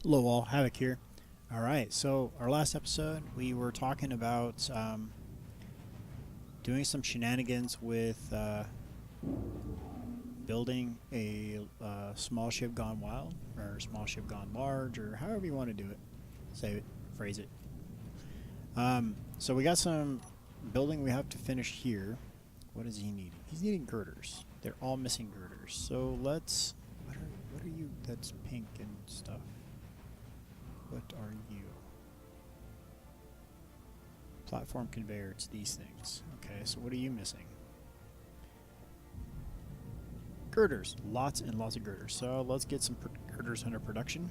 Hello all, Havoc here. Alright, so our last episode we were talking about doing some shenanigans with building a small ship gone wild, or small ship gone large, or however you want to do it. Say it, phrase it. So we got some building we have to finish here. What is he needing? He's needing girders. They're all missing girders. So let's... What are you that's pink and stuff? What are you? Platform conveyor, it's these things. Okay, so what are you missing? Girders. Lots and lots of girders. So let's get some girders under production.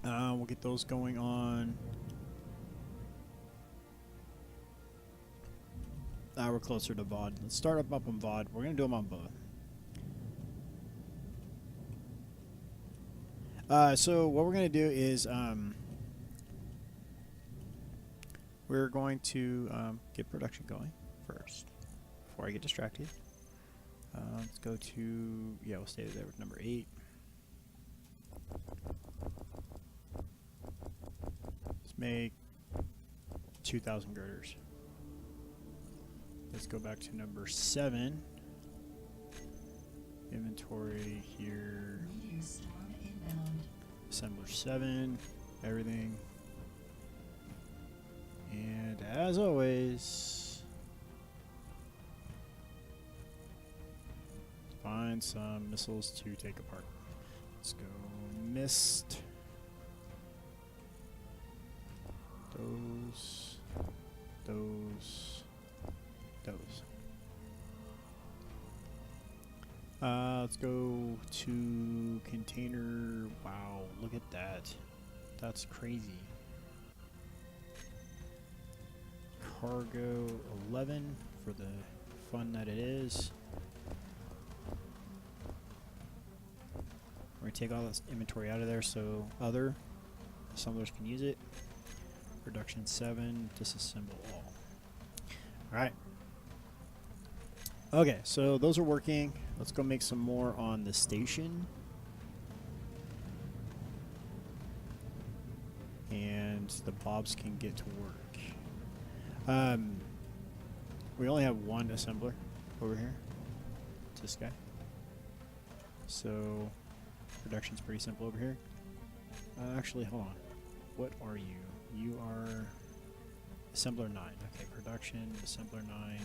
We'll get those going on. We're closer to VOD. Let's start up on VOD. We're going to do them on both. So what we're going to do is we're going to get production going first before I get distracted. Let's go to, yeah, we'll stay there with number 8. Let's make 2,000 girders. Let's go back to number 7. Inventory here. Assembler 7. Everything. And as always, find some missiles to take apart. Let's go mist. Those. Let's go to container. Wow, look at that. That's crazy. Cargo 11 for the fun that it is. We're going to take all this inventory out of there so other assemblers can use it. Production 7, disassemble all. Alright. Okay, so those are working. Let's go make some more on the station. And the Bobs can get to work. We only have one assembler over here. It's this guy. So production's pretty simple over here. Actually, hold on. What are you? You are assembler 9. Okay, production, assembler 9.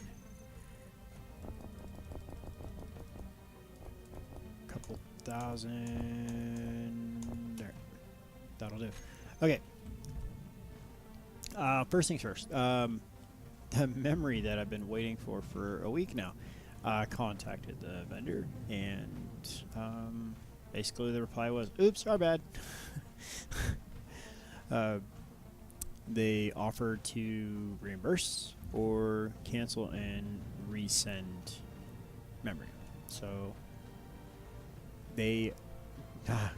Couple thousand. There. That'll do. Okay. First things first. The memory that I've been waiting for a week now. Contacted the vendor, and basically the reply was, "Oops, our bad." They offered to reimburse or cancel and resend memory. So they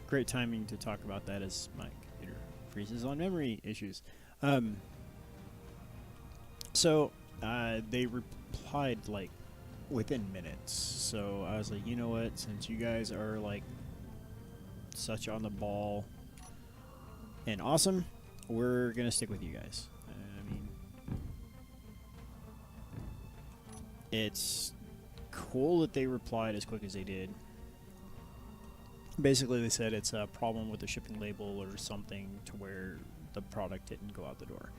great timing to talk about that as my computer freezes on memory issues. So they replied like within minutes. So I was like, you know what? Since you guys are like such on the ball and awesome, we're gonna stick with you guys. I mean, it's cool that they replied as quick as they did. Basically, they said it's a problem with the shipping label or something to where the product didn't go out the door.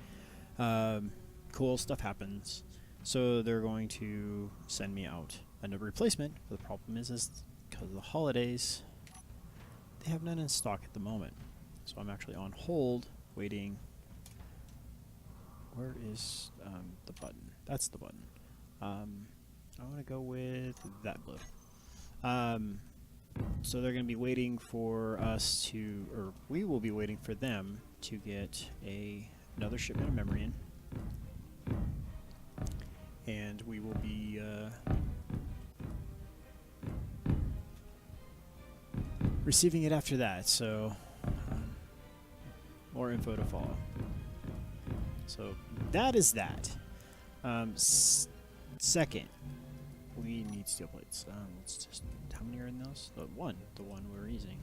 Cool stuff happens. So they're going to send me out another replacement. But the problem is because of the holidays, they have none in stock at the moment. So I'm actually on hold, waiting. Where is the button? That's the button. I want to go with that blue. So they're going to be waiting for us to, or we will be waiting for them to get another shipment of memory in. And we will be receiving it after that. So more info to follow. So that is that. Second, we need steel plates. Let's just, how many are in those? The one we're using.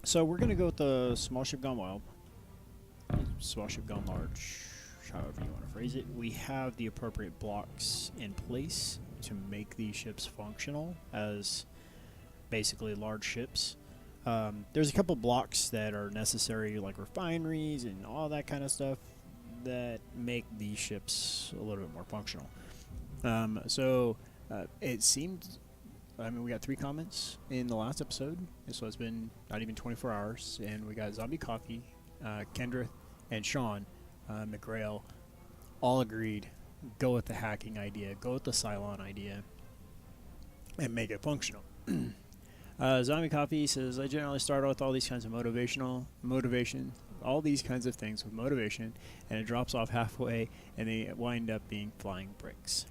So we're gonna go with the small ship gone wild, small ship gone large, however you want to phrase it. We have the appropriate blocks in place to make these ships functional as basically large ships. There's a couple blocks that are necessary, like refineries and all that kind of stuff, that make these ships a little bit more functional. It seemed, I mean, we got 3 comments in the last episode, so it's been not even 24 hours, and we got Zombie Coffee, Kendra, and Sean McGrail all agreed, go with the hacking idea, go with the Cylon idea, and make it functional. Zombie Coffee says, I generally start out with all these kinds of motivation, all these kinds of things with motivation, and it drops off halfway, and they wind up being flying bricks.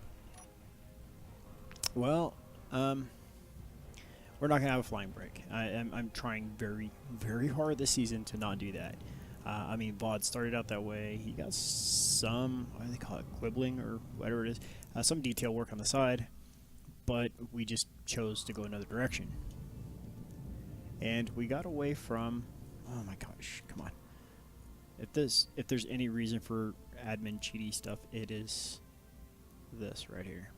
Well, we're not going to have a flying brick. I'm trying very, very hard this season to not do that. I mean, Vaude started out that way. He got some, what do they call it, quibbling or whatever it is, some detail work on the side, but we just chose to go another direction. And we got away from, oh my gosh, come on. If there's any reason for admin cheaty stuff, it is this right here.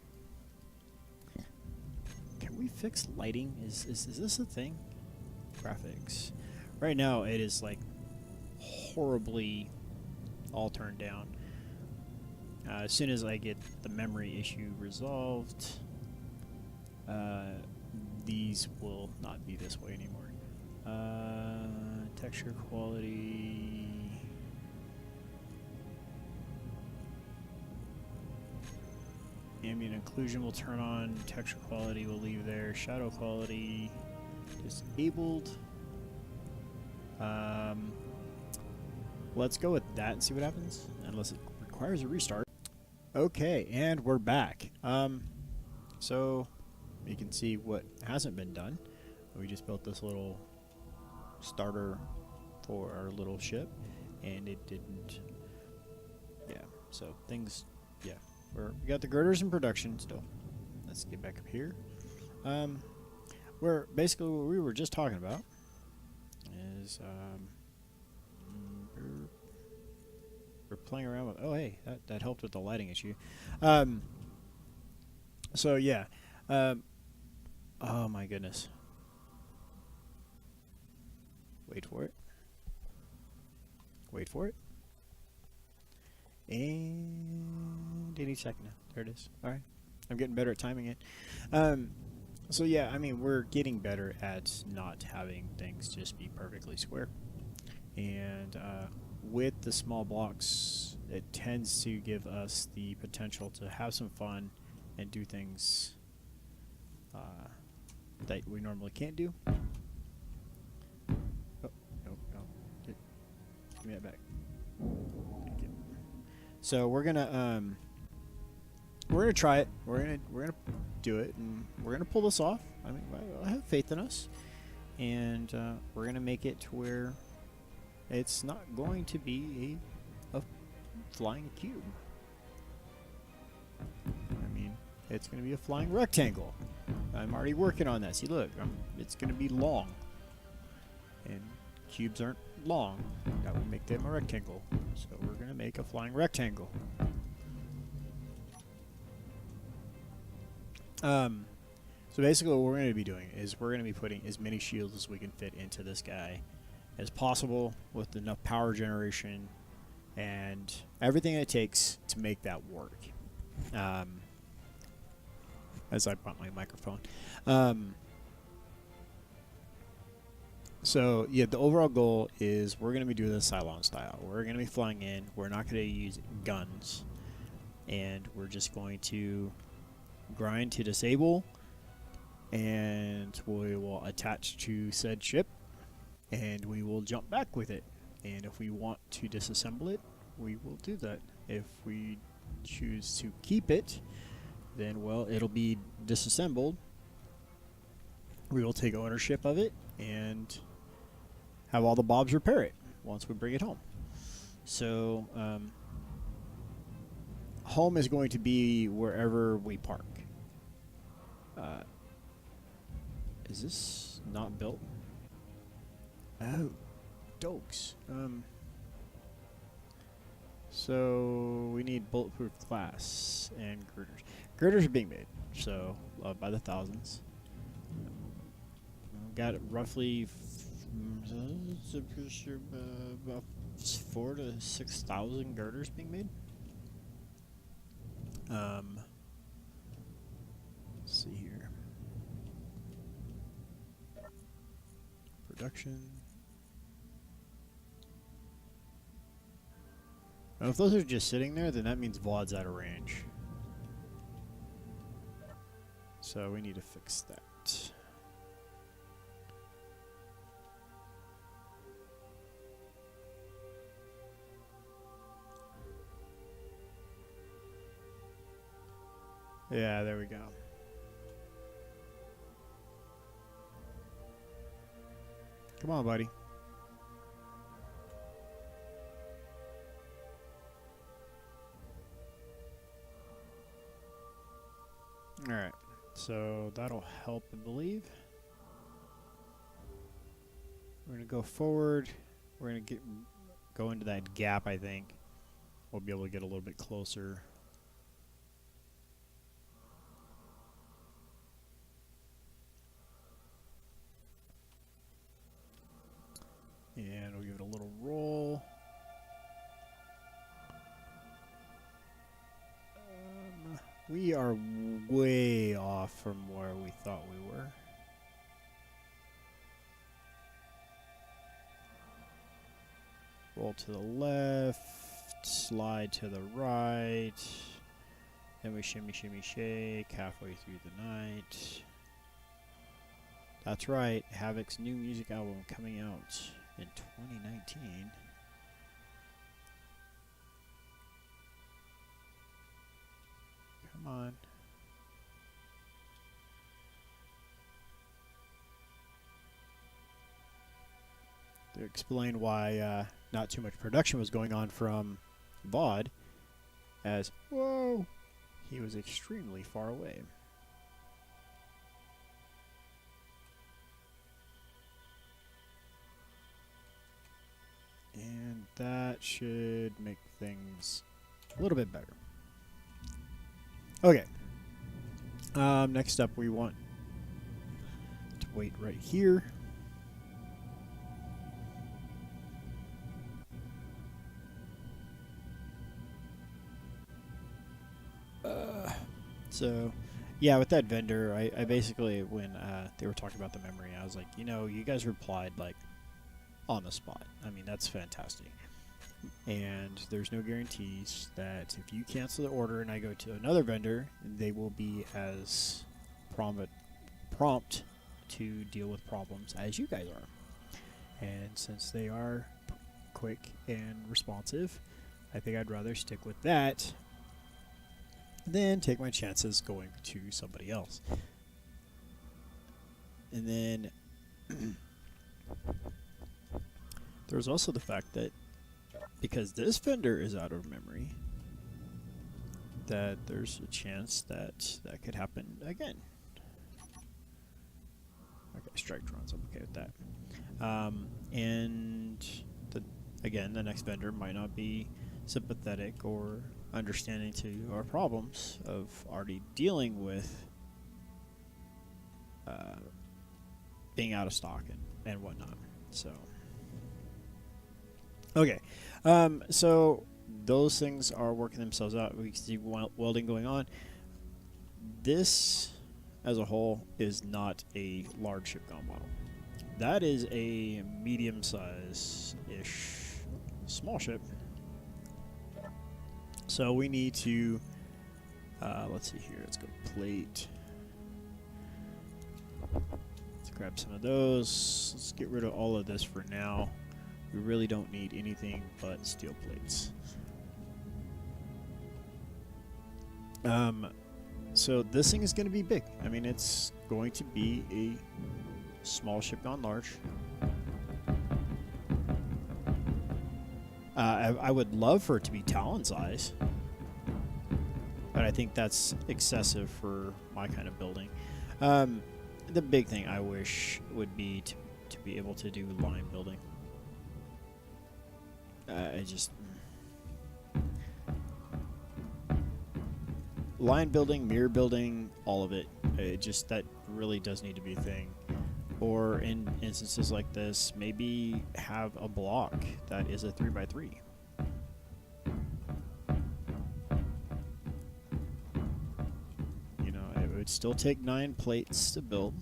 Can we fix lighting? Is this a thing? Graphics. Right now it is like horribly all turned down. As soon as I get the memory issue resolved, these will not be this way anymore. Texture quality. Ambient occlusion will turn on. Texture quality will leave there. Shadow quality disabled. Let's go with that and see what happens, unless it requires a restart. Okay, and we're back. So you can see what hasn't been done. We just built this little starter for our little ship, and it didn't. Yeah, so things, yeah. We got the girders in production still. Let's get back up here. Where basically what we were just talking about is we're playing around with. Oh, hey, that helped with the lighting issue. So yeah. Oh my goodness. Wait for it. Wait for it. And any second now. There it is. Alright. I'm getting better at timing it. So yeah, I mean, we're getting better at not having things just be perfectly square. And with the small blocks, it tends to give us the potential to have some fun and do things that we normally can't do. Oh, no. Give me that back. So we're gonna try it. We're gonna do it, and we're gonna pull this off. I mean, I have faith in us, and we're gonna make it to where it's not going to be a flying cube. I mean, it's gonna be a flying rectangle. I'm already working on that. See, look, it's gonna be long, and cubes aren't long. That would make them a rectangle. So we're going to make a flying rectangle. So basically what we're going to be doing is we're going to be putting as many shields as we can fit into this guy as possible with enough power generation and everything it takes to make that work. As I brought my microphone. So, yeah, the overall goal is we're going to be doing this Cylon style. We're going to be flying in. We're not going to use guns. And we're just going to grind to disable. And we will attach to said ship. And we will jump back with it. And if we want to disassemble it, we will do that. If we choose to keep it, then, well, it'll be disassembled. We will take ownership of it and have all the Bobs repair it once we bring it home. So, home is going to be wherever we park. Is this not built? Oh, dokes. So we need bulletproof glass and girders. Girders are being made, so by the thousands. Got roughly 4,000 to 6,000 girders being made. Let's see here. Production. Now if those are just sitting there, then that means VOD's out of range. So we need to fix that. Yeah, there we go. Come on, buddy. Alright, so that'll help, I believe. We're going to go forward. We're going to go into that gap, I think. We'll be able to get a little bit closer. And we'll give it a little roll. We are way off from where we thought we were. Roll to the left, slide to the right. Then we shimmy, shimmy, shake halfway through the night. That's right, Havoc's new music album coming out in 2019. Come on. To explain why not too much production was going on from VOD, as, whoa, he was extremely far away. And that should make things a little bit better. Okay. Next up, we want to wait right here. So, yeah, with that vendor, I basically, when they were talking about the memory, I was like, you know, you guys replied, like, on the spot. I mean, that's fantastic. And there's no guarantees that if you cancel the order and I go to another vendor, they will be as prompt to deal with problems as you guys are. And since they are quick and responsive, I think I'd rather stick with that than take my chances going to somebody else. And then there's also the fact that because this vendor is out of memory, that there's a chance that that could happen again. Okay, strike drones, I'm okay with that. And again, the next vendor might not be sympathetic or understanding to our problems of already dealing with being out of stock and whatnot. So, okay. So those things are working themselves out. We can see welding going on. This, as a whole, is not a large ship gone wild. That is a medium-size-ish small ship. So we need to, let's see here, let's go plate. Let's grab some of those. Let's get rid of all of this for now. We really don't need anything but steel plates. So this thing is going to be big. I mean, it's going to be a small ship gone large. I would love for it to be Talon size, but I think that's excessive for my kind of building. the big thing I wish would be to be able to do line building. I just line building, mirror building, all of it. It just, that really does need to be a thing. Or in instances like this, maybe have a block that is a 3x3. You know, it would still take 9 plates to build.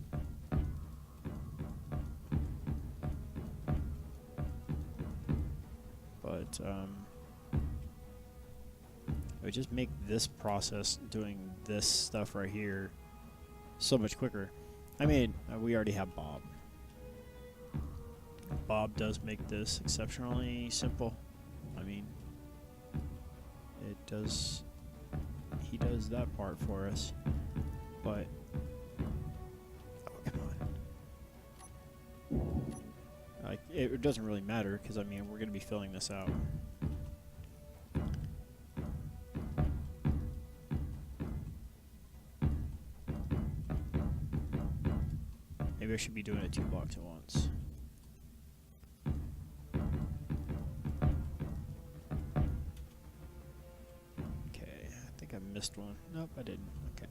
But it would just make this process, doing this stuff right here, so much quicker. I mean, we already have Bob. Bob does make this exceptionally simple. I mean, it does, he does that part for us. But, oh, come on. Like, it doesn't really matter, because, I mean, we're going to be filling this out. Maybe I should be doing it 2 blocks at once. Okay, I think I missed one. Nope, I didn't. Okay.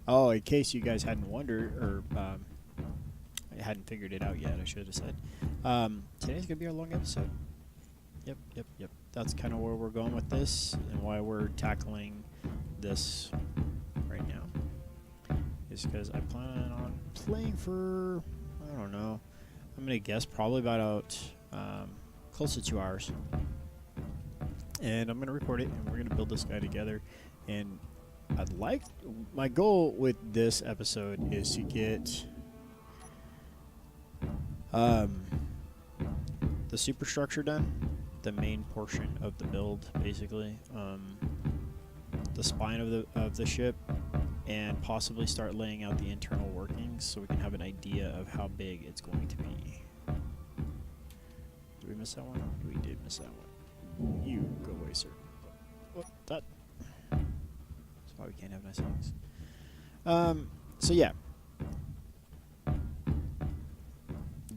Oh, in case you guys hadn't wondered, or I hadn't figured it out yet, I should have said. Today's going to be our long episode. Yep. That's kind of where we're going with this, and why we're tackling this right now, is because I plan on playing for, I don't know, I'm going to guess probably about close to 2 hours. And I'm going to record it, and we're going to build this guy together. And I'd like, my goal with this episode is to get the superstructure done, the main portion of the build, basically. The spine of the ship, and possibly start laying out the internal workings so we can have an idea of how big it's going to be. Did we miss that one? We did miss that one. You go away, sir. Oh, that. That's why we can't have nice things. So yeah.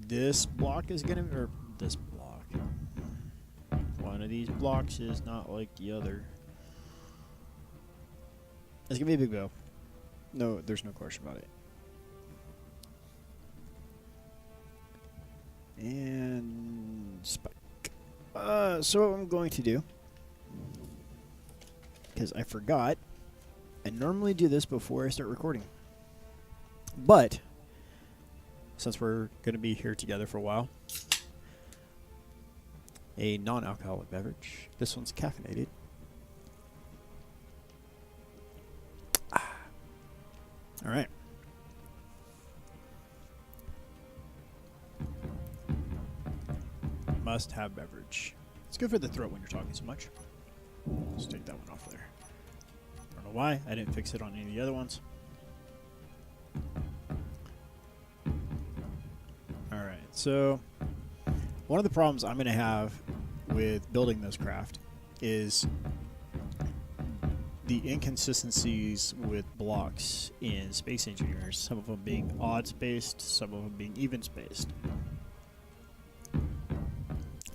This block is gonna, or this block. One of these blocks is not like the other. It's gonna be a big bill. No, there's no question about it. And spike. So what I'm going to do, because I forgot, I normally do this before I start recording. But since we're gonna be here together for a while, a non-alcoholic beverage. This one's caffeinated. All right. Must have beverage. It's good for the throat when you're talking so much. Let's take that one off there. I don't know why. I didn't fix it on any of the other ones. All right. So one of the problems I'm going to have with building this craft is the inconsistencies with blocks in Space Engineers, some of them being odd spaced, some of them being even spaced.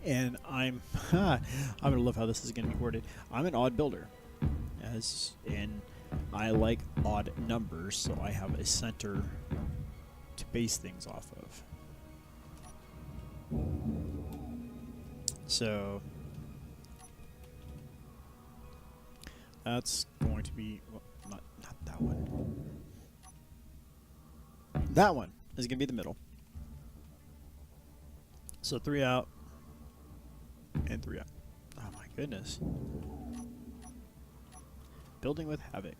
And I'm gonna love how this is gonna be worded. I'm an odd builder, as in I like odd numbers, so I have a center to base things off of. So that's going to be, well, not that one. That one is going to be the middle. So 3 out and 3 out. Oh my goodness. Building with Havoc.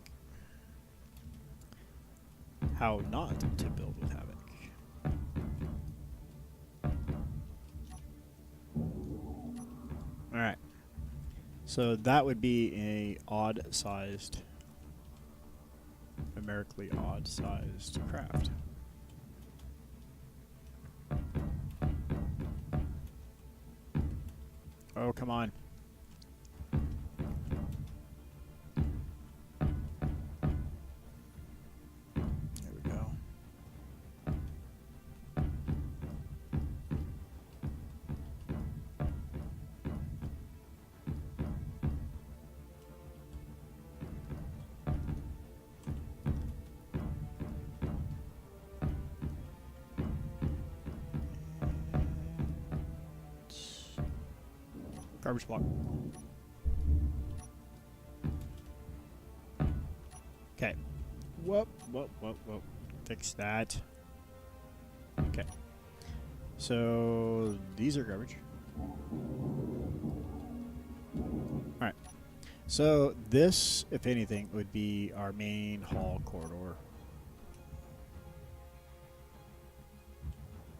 How not to build with Havoc. Alright. So that would be a odd-sized, numerically odd-sized craft. Oh, come on. Garbage block. Okay. Whoop. Fix that. Okay. So these are garbage. Alright. So this, if anything, would be our main hall corridor.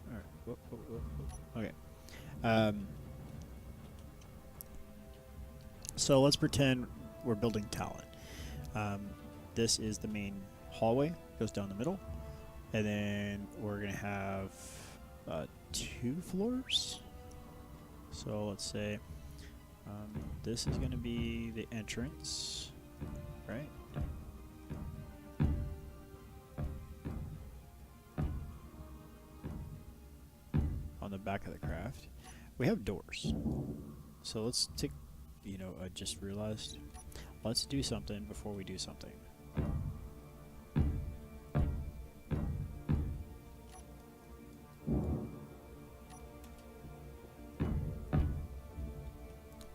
Alright. Whoop. Okay. So let's pretend we're building talent. This is the main hallway, goes down the middle, and then we're going to have 2 floors. So let's say this is going to be the entrance, right? On the back of the craft. We have doors. So let's take, you know, I just realized, let's do something before we do something.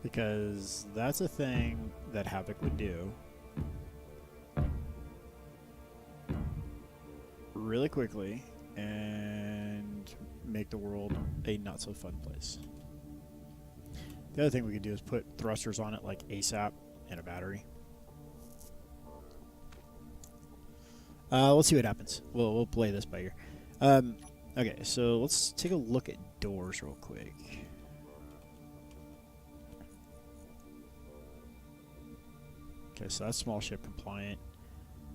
Because that's a thing that Havoc would do really quickly and make the world a not so fun place. The other thing we could do is put thrusters on it like ASAP and a battery. Let's see what happens. We'll play this by ear. Okay, so let's take a look at doors real quick. Okay, so that's small ship compliant.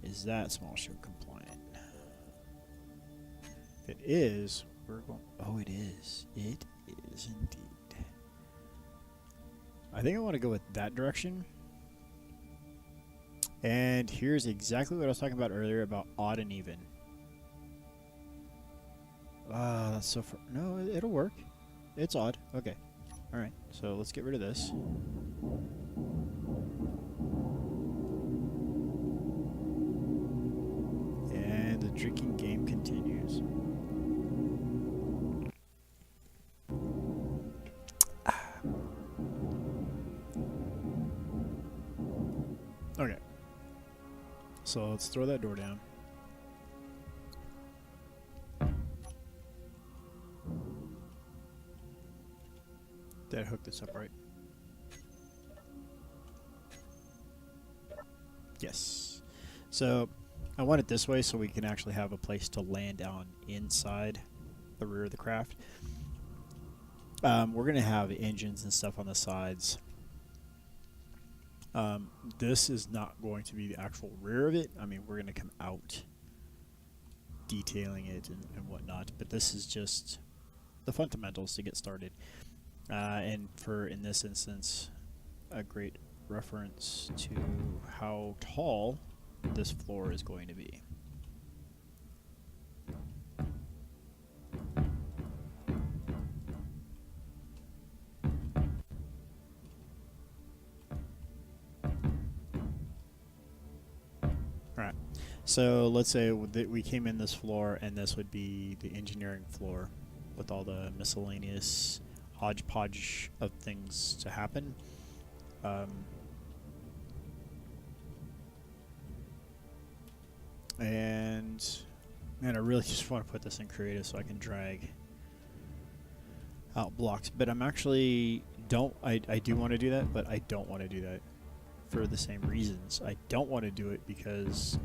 Is that small ship compliant? If it is, we're going... Oh, it is. It is indeed. I think I want to go with that direction. And here's exactly what I was talking about earlier about odd and even. That's so far. No, it'll work. It's odd. Okay. Alright, so let's get rid of this. And the drinking game continues. Okay. So let's throw that door down. Did I hook this up right? Yes. So I want it this way so we can actually have a place to land down inside the rear of the craft. We're going to have engines and stuff on the sides. This is not going to be the actual rear of it. I mean, we're going to come out detailing it and whatnot, but this is just the fundamentals to get started. And for, in this instance, a great reference to how tall this floor is going to be. Alright, so let's say that we came in this floor and this would be the engineering floor with all the miscellaneous hodgepodge of things to happen. And man, I really just want to put this in creative so I can drag out blocks, but I'm actually I do want to do that, but I don't want to do that for the same reasons. I don't want to do it because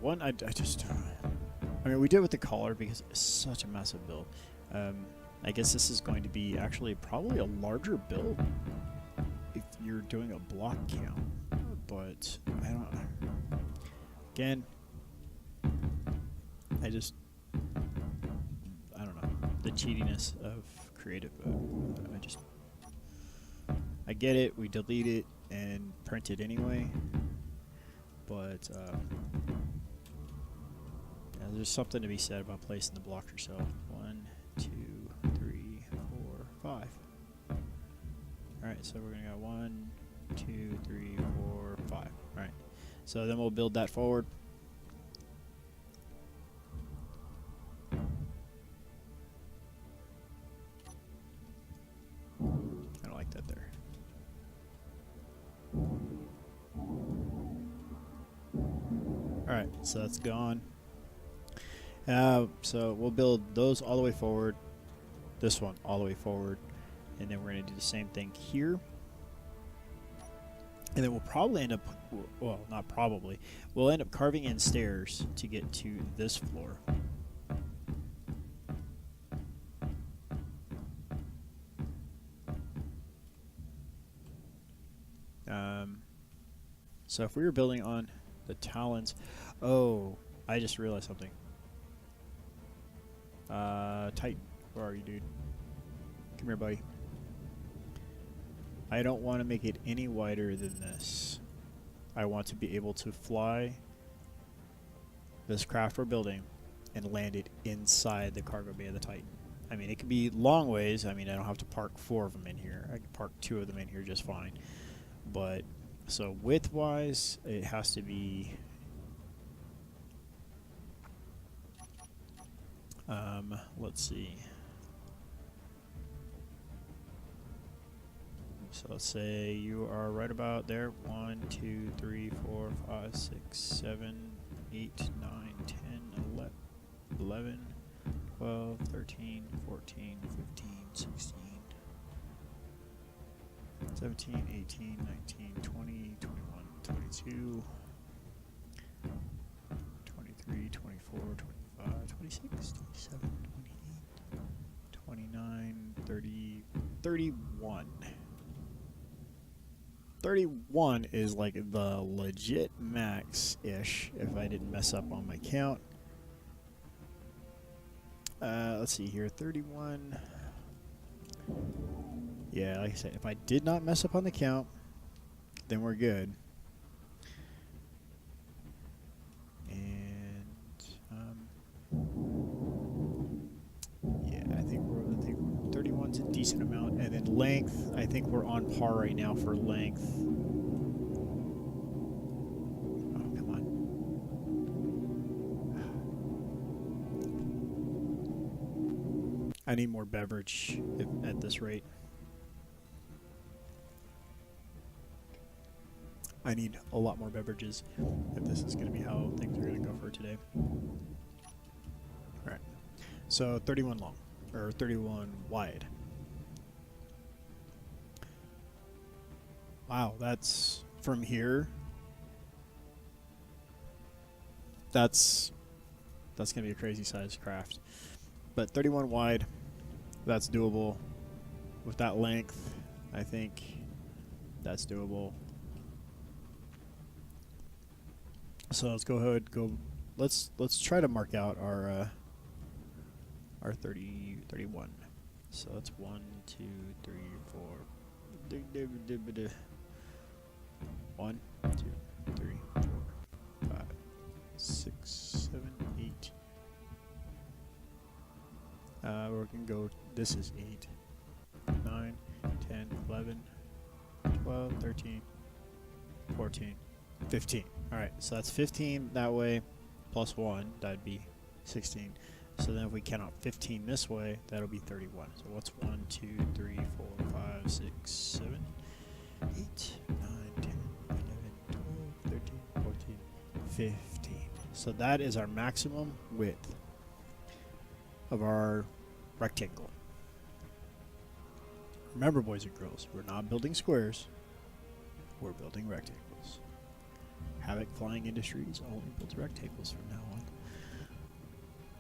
one, I mean, we did it with the collar because it's such a massive build. I guess this is going to be actually probably a larger build if you're doing a block count, but I don't know. Again, I don't know, the cheatiness of creative. I get it, we delete it and print it anyway, but yeah, there's something to be said about placing the block yourself. 1, 2, 3, 4, 5. Alright, so we're going to go 1, 2, 3, 4, 5. Alright, so then we'll build that forward. I don't like that there. Alright, so that's gone. So we'll build those all the way forward, this one all the way forward, and then we're going to do the same thing here. And then we'll probably end up, well, not probably, we'll end up carving in stairs to get to this floor. So if we were building on the talons, oh, I just realized something. Titan, where are you, dude? Come here, buddy. I don't want to make it any wider than this. I want to be able to fly this craft we're building and land it inside the cargo bay of the Titan. I mean, it could be long ways. I mean, I don't have to park 4 of them in here. I can park 2 of them in here just fine. But, so width-wise, it has to be... let's see. So let's say you are right about there. 1, 2, 3, 4, 5, 6, 7, 8, 9, 10, 11, 12, 13, 14, 15, 16, 17, 18, 19, 20, 21, 22, 23, 24, 25, 26, 27, 28, 29, 30, 31. 31 is like the legit max-ish if I didn't mess up on my count. Let's see here, 31. Yeah, like I said, if I did not mess up on the count, then we're good. And yeah, I think 31's a decent amount, and then length, I think we're on par right now for length. Oh, come on. I need more beverage at this rate. I need a lot more beverages if this is going to be how things are going to go for today. Alright, so 31 long, or 31 wide. Wow, that's from here. That's going to be a crazy size craft. But 31 wide, that's doable. With that length, I think that's doable. So let's go ahead, let's try to mark out our 31. So that's 1, 2, 3, 4. 1, 2, 3, 4, 5, 6, 7, 8. We're gonna go, this is 8, 9, 10, 11, 12, 13, 14, 15. Alright, so that's 15 that way, plus 1, that'd be 16. So then if we count out 15 this way, that'll be 31. So what's 1, 2, 3, 4, 5, 6, 7, 8, 9, 10, 11, 12, 13, 14, 15. So that is our maximum width of our rectangle. Remember, boys and girls, we're not building squares, we're building rectangles. Havoc Flying Industries only builds rectangles from now on.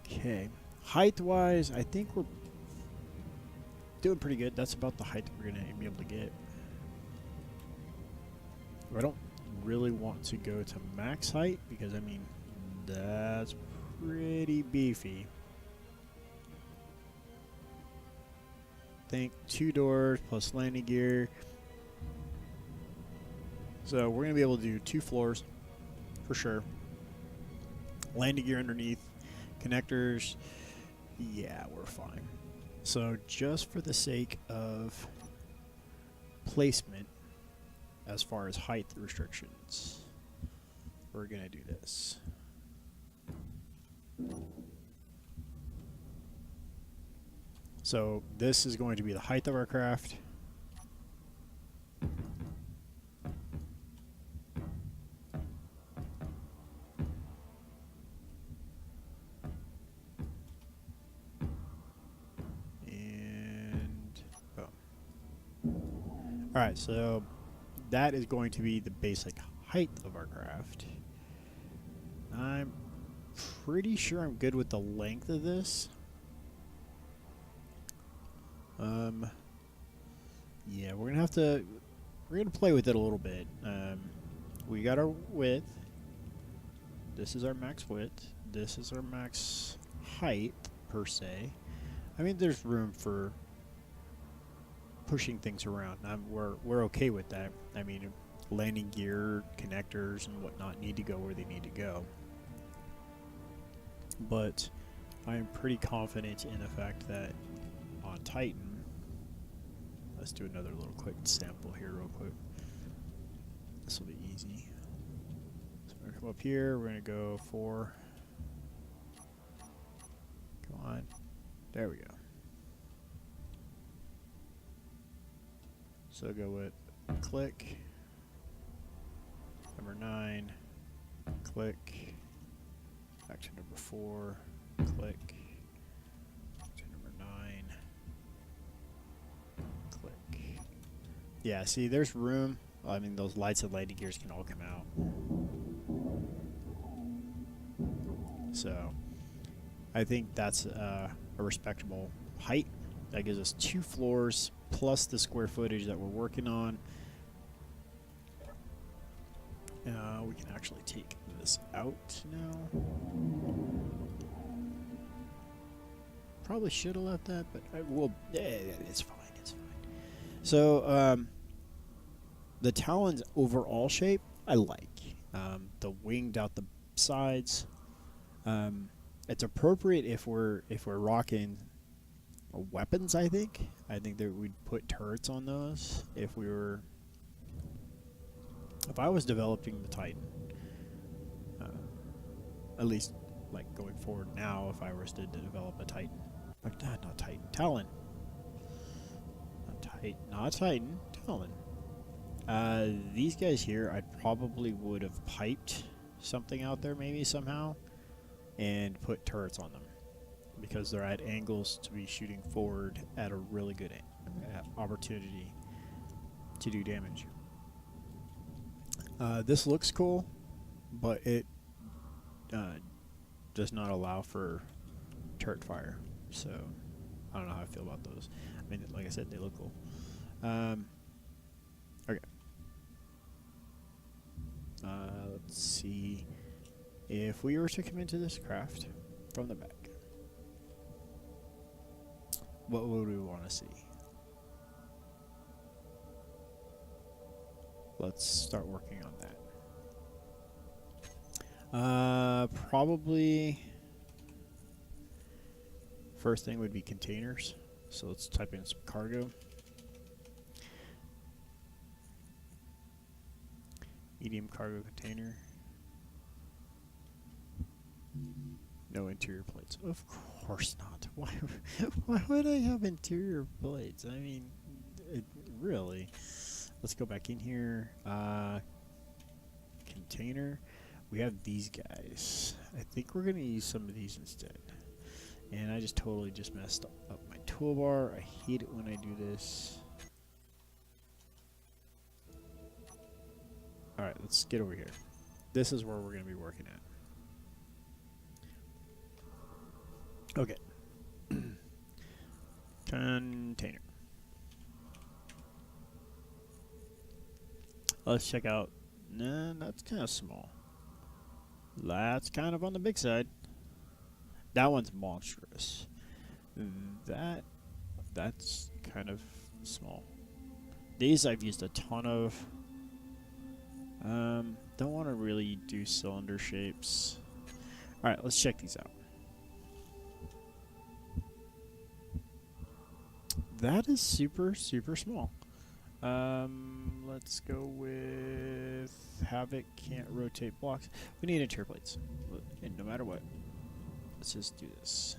Okay, height-wise, I think we're doing pretty good. That's about the height that we're going to be able to get. I don't really want to go to max height because, I mean, that's pretty beefy. I think 2 doors plus landing gear. So we're going to be able to do 2 floors for sure. Landing gear underneath. Connectors. Yeah, we're fine. So just for the sake of placement, as far as height restrictions, we're going to do this. So this is going to be the height of our craft. Alright, so that is going to be the basic height of our craft. I'm pretty sure I'm good with the length of this. Yeah, we're gonna play with it a little bit. We got our width. This is our max width. This is our max height, per se. I mean, there's room for pushing things around. We're okay with that. I mean, landing gear, connectors, and whatnot need to go where they need to go. But I am pretty confident in the fact that on Titan, let's do another little quick sample here real quick. This will be easy. So we're going to come up here, we're going to go for, come on, there we go. So go with click, number 9, click, back to number 4, click, back to number 9, click. Yeah, see, there's room. I mean, those lights and landing gears can all come out. So, I think that's a respectable height. That gives us 2 floors plus the square footage that we're working on. We can actually take this out now. Probably should have left that, but it's fine. It's fine. So the Talon's overall shape I like. The winged out the sides. It's appropriate if we're rocking weapons. I think that we'd put turrets on those if we were. If I was developing the Titan, at least like going forward now, if I was to develop a Titan, not Titan, Talon, not Titan, Talon. These guys here, I probably would have piped something out there, maybe somehow, and put turrets on them because they're at angles to be shooting forward at a really good opportunity to do damage. This looks cool, but it does not allow for turret fire. So I don't know how I feel about those. I mean, like I said, they look cool. Okay. Let's see. If we were to come into this craft from the back, what would we want to see? Let's start working on that. Probably first thing would be containers. So let's type in some cargo. Medium cargo container. No interior plates. Of course not. Why would I have interior plates? I mean, really. Let's go back in here. Container. We have these guys. I think we're going to use some of these instead. And I just totally messed up my toolbar. I hate it when I do this. Alright, let's get over here. This is where we're going to be working at. Okay. Container. Let's check out. Nah, that's kind of small. That's kind of on the big side. That one's monstrous. That's kind of small. These I've used a ton of. Don't want to really do cylinder shapes. Alright, let's check these out. That is super, super small. Let's go with Havoc can't rotate blocks. We need interior plates. And no matter what. Let's just do this.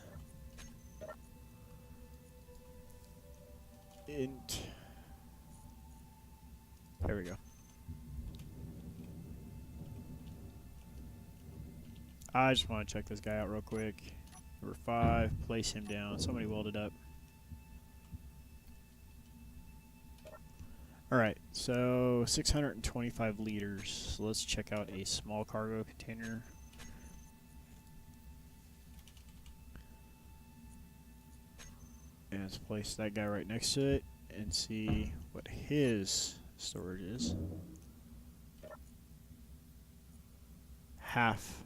Int. There we go. I just want to check this guy out real quick. Number 5, place him down. Somebody welded up. Alright, so 625 liters. So let's check out a small cargo container. And let's place that guy right next to it and see what his storage is. Half.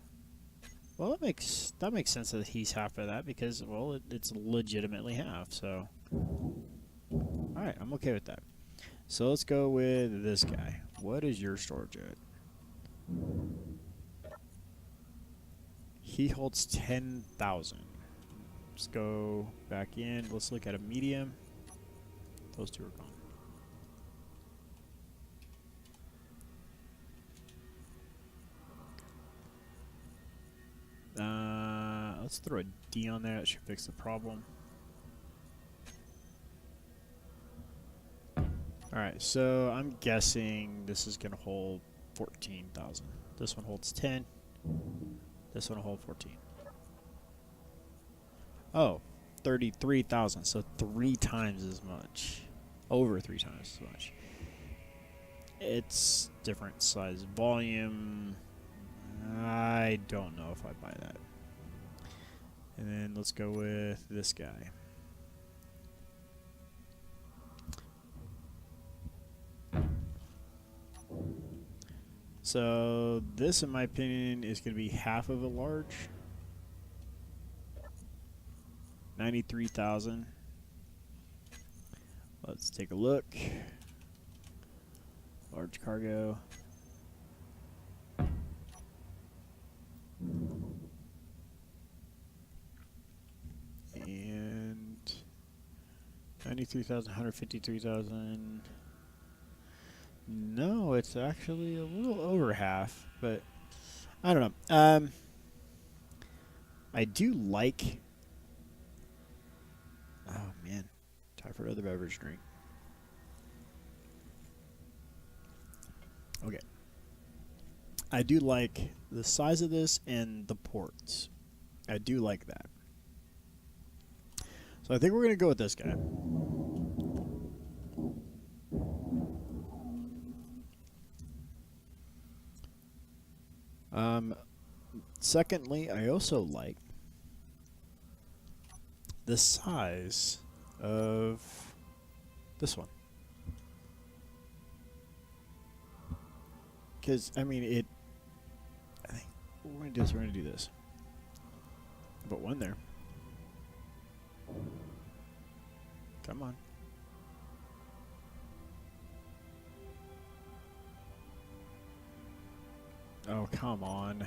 Well, that makes sense that he's half of that because, well, it's legitimately half. So, all right, I'm okay with that. So let's go with this guy. What is your storage at? He holds 10,000. Let's go back in. Let's look at a medium. Those two are gone. Let's throw a D on there. That should fix the problem. Alright, so I'm guessing this is going to hold 14,000. This one holds 10. This one will hold 14. Oh, 33,000. So 3 times as much. Over 3 times as much. It's different size volume. I don't know if I buy that. And then let's go with this guy. So this, in my opinion, is going to be half of a large. 93,000. Let's take a look. Large cargo. And 93,000, 153,000. No, it's actually a little over half, but I don't know. I do like. Oh man, time for another beverage drink. Okay. I do like the size of this and the ports. I do like that. So I think we're going to go with this guy. Secondly, I also like the size of this one. Because, I mean, I think what we're going to do is we're going to do this. Put one there. Come on. Oh, come on.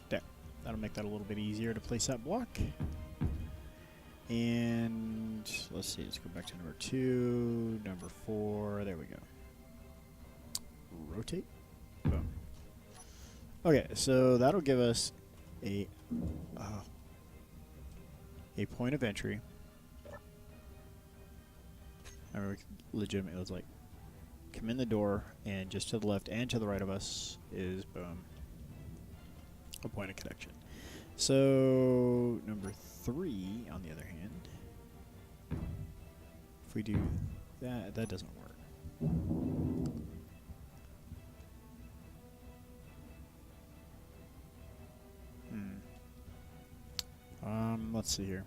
There. That'll make that a little bit easier to place that block. And let's see, let's go back to number 2, number 4, there we go. Rotate. Boom. Okay, so that'll give us a point of entry. I mean, we could legitimately, let's like come in the door, and just to the left and to the right of us is boom, a point of connection. So number 3, on the other hand, if we do that, that doesn't work. Let's see here.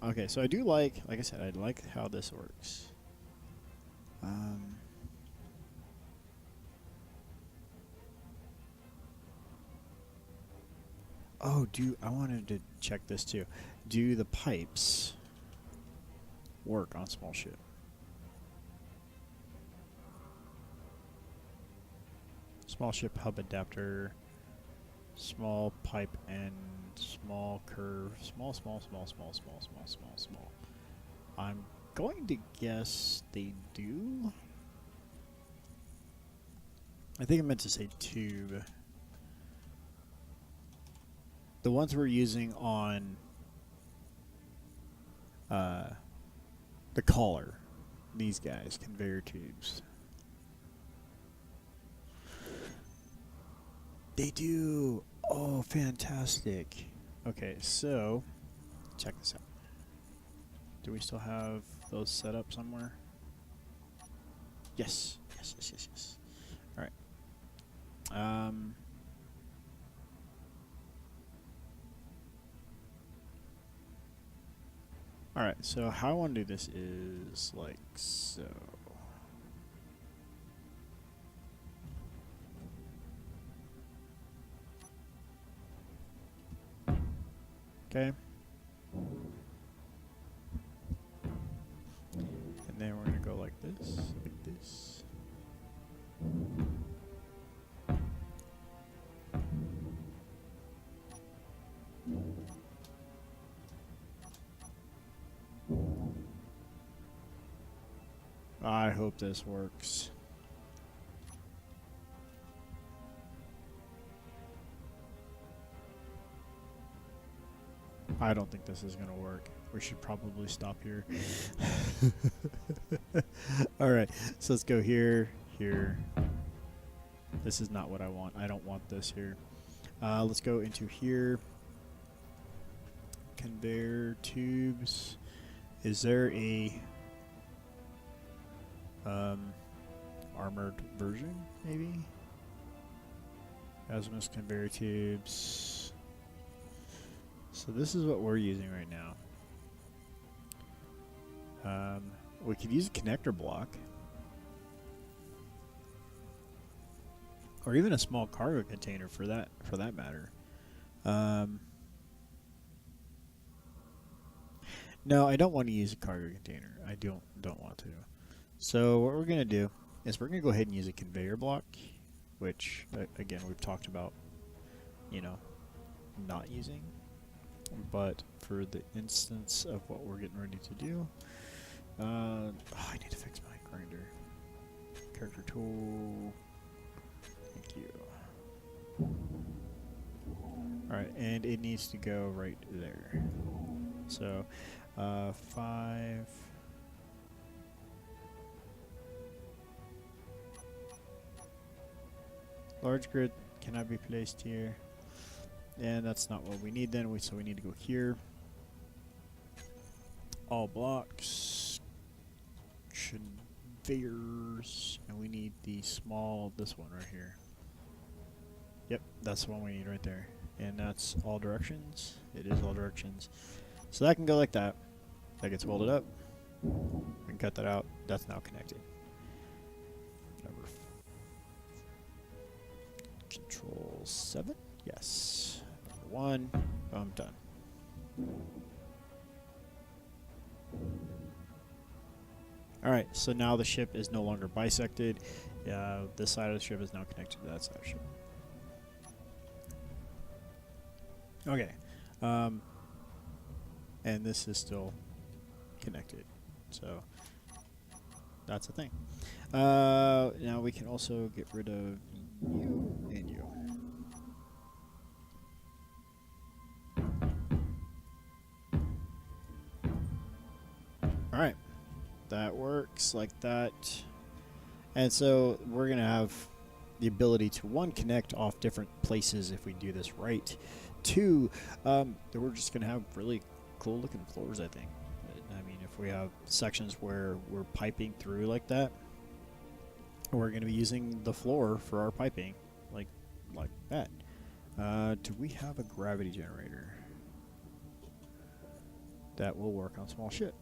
Okay, so I do like I said, I like how this works. Oh, I wanted to check this too. Do the pipes work on small ship? Small ship hub adapter, small pipe and small curve, small. I'm going to guess they do. I think I meant to say tube. The ones we're using on the collar, these guys, conveyor tubes. They do. Oh, fantastic. Okay, so check this out. Do we still have those set up somewhere? Yes. Yes. All right. All right. So how I want to do this is like so. Okay. And then we're going to go like this, like this. I hope this works. I don't think this is going to work. We should probably stop here. Alright, so let's go here, here. This is not what I want. I don't want this here. Let's go into here. Conveyor tubes. Is there a armored version, maybe? Azimuth conveyor tubes. So this is what we're using right now. We could use a connector block. Or even a small cargo container for that matter. No, I don't want to use a cargo container. I don't want to. So what we're going to do is we're going to go ahead and use a conveyor block, which again we've talked about, you know, not using. But for the instance of what we're getting ready to do, I need to fix my grinder. Character tool. Thank you. Alright, and it needs to go right there. So, 5. Large grid cannot be placed here. And that's not what we need then, so we need to go here. All blocks. Conveyors. And we need the small, this one right here. Yep, that's the one we need right there. And that's all directions. It is all directions. So that can go like that. That gets welded up. We can cut that out. That's now connected. Control 7. Yes. Number 1. Boom, done. Alright, so now the ship is no longer bisected. This side of the ship is now connected to that side of the ship. Okay. And this is still connected. So that's a thing. Now we can also get rid of you and you. Alright. That works like that. And so we're going to have the ability to, 1, connect off different places if we do this right. 2, we're just going to have really cool looking floors, I think. I mean, if we have sections where we're piping through like that, we're going to be using the floor for our piping, like that. Do we have a gravity generator that will work on small ship?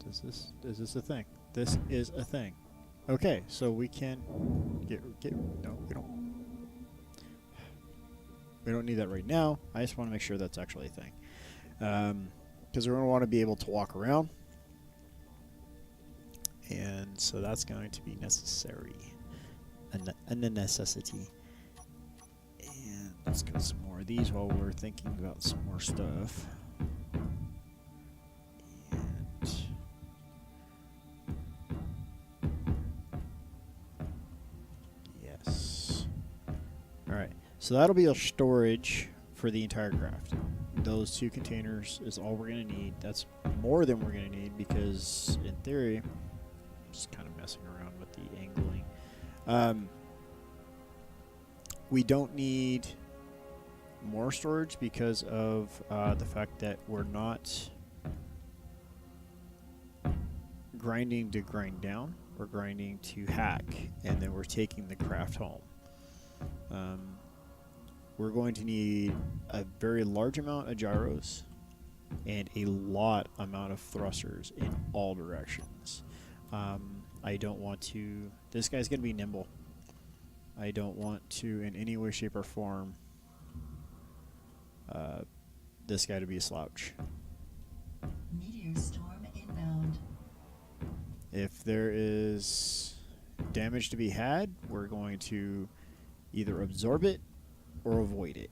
Is this a thing? This is a thing. Okay, so we can get no, we don't need that right now. I just want to make sure that's actually a thing. Because we're going to want to be able to walk around. And so that's going to be necessary. A necessity. And let's get some more of these while we're thinking about some more stuff. And So that'll be our storage for the entire craft. Those 2 containers is all we're going to need. That's more than we're going to need because, in theory, just kind of messing around with the angling. We don't need more storage because of the fact that we're not grinding to grind down. We're grinding to hack, and then we're taking the craft home. We're going to need a very large amount of gyros and a lot amount of thrusters in all directions. I don't want to... This guy's going to be nimble. I don't want to, in any way, shape, or form, this guy to be a slouch. Meteor storm inbound. If there is damage to be had, we're going to either absorb it or avoid it.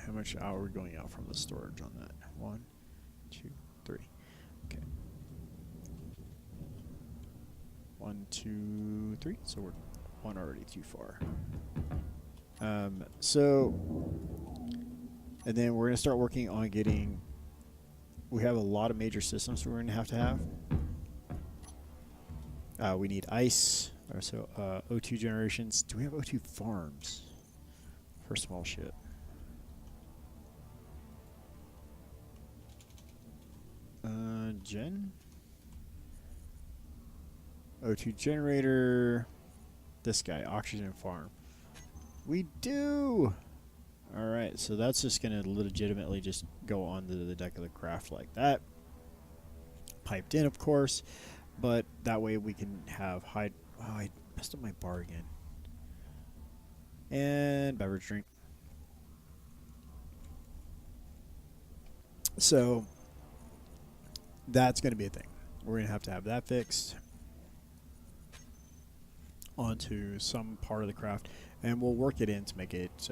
How much are we going out from the storage on that? 1, 2, 3. Okay. 1, 2, 3. So we're one already too far. And then we're going to start working on getting... We have a lot of major systems we're going to have. We need ice. So O2 generations. Do we have O2 farms for small ship? Gen? O2 generator. This guy, oxygen farm. We do! Alright, so that's just going to legitimately just go onto the deck of the craft like that. Piped in, of course. But that way we can have high... Oh, I messed up my bar again. And beverage drink. So that's going to be a thing. We're going to have that fixed onto some part of the craft, and we'll work it in to make it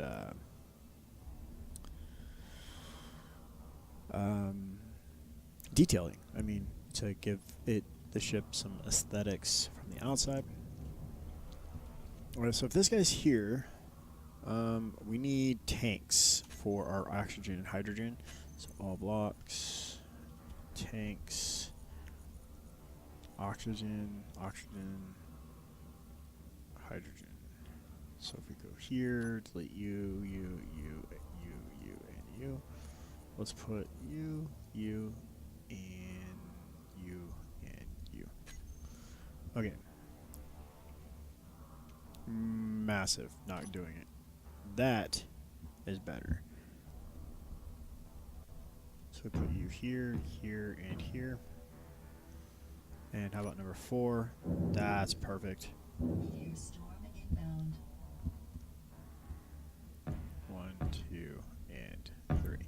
detailing. I mean, to give the ship some aesthetics from the outside. Alright, so if this guy's here, we need tanks for our oxygen and hydrogen. So all blocks, tanks, oxygen, hydrogen. So if we go here, delete you, and you. Let's put you, and you, and you. Okay. Massive. Not doing it. That is better. So we put you here, here, and here. And how about number 4? That's perfect. Meteor storm inbound. 1, 2, and 3.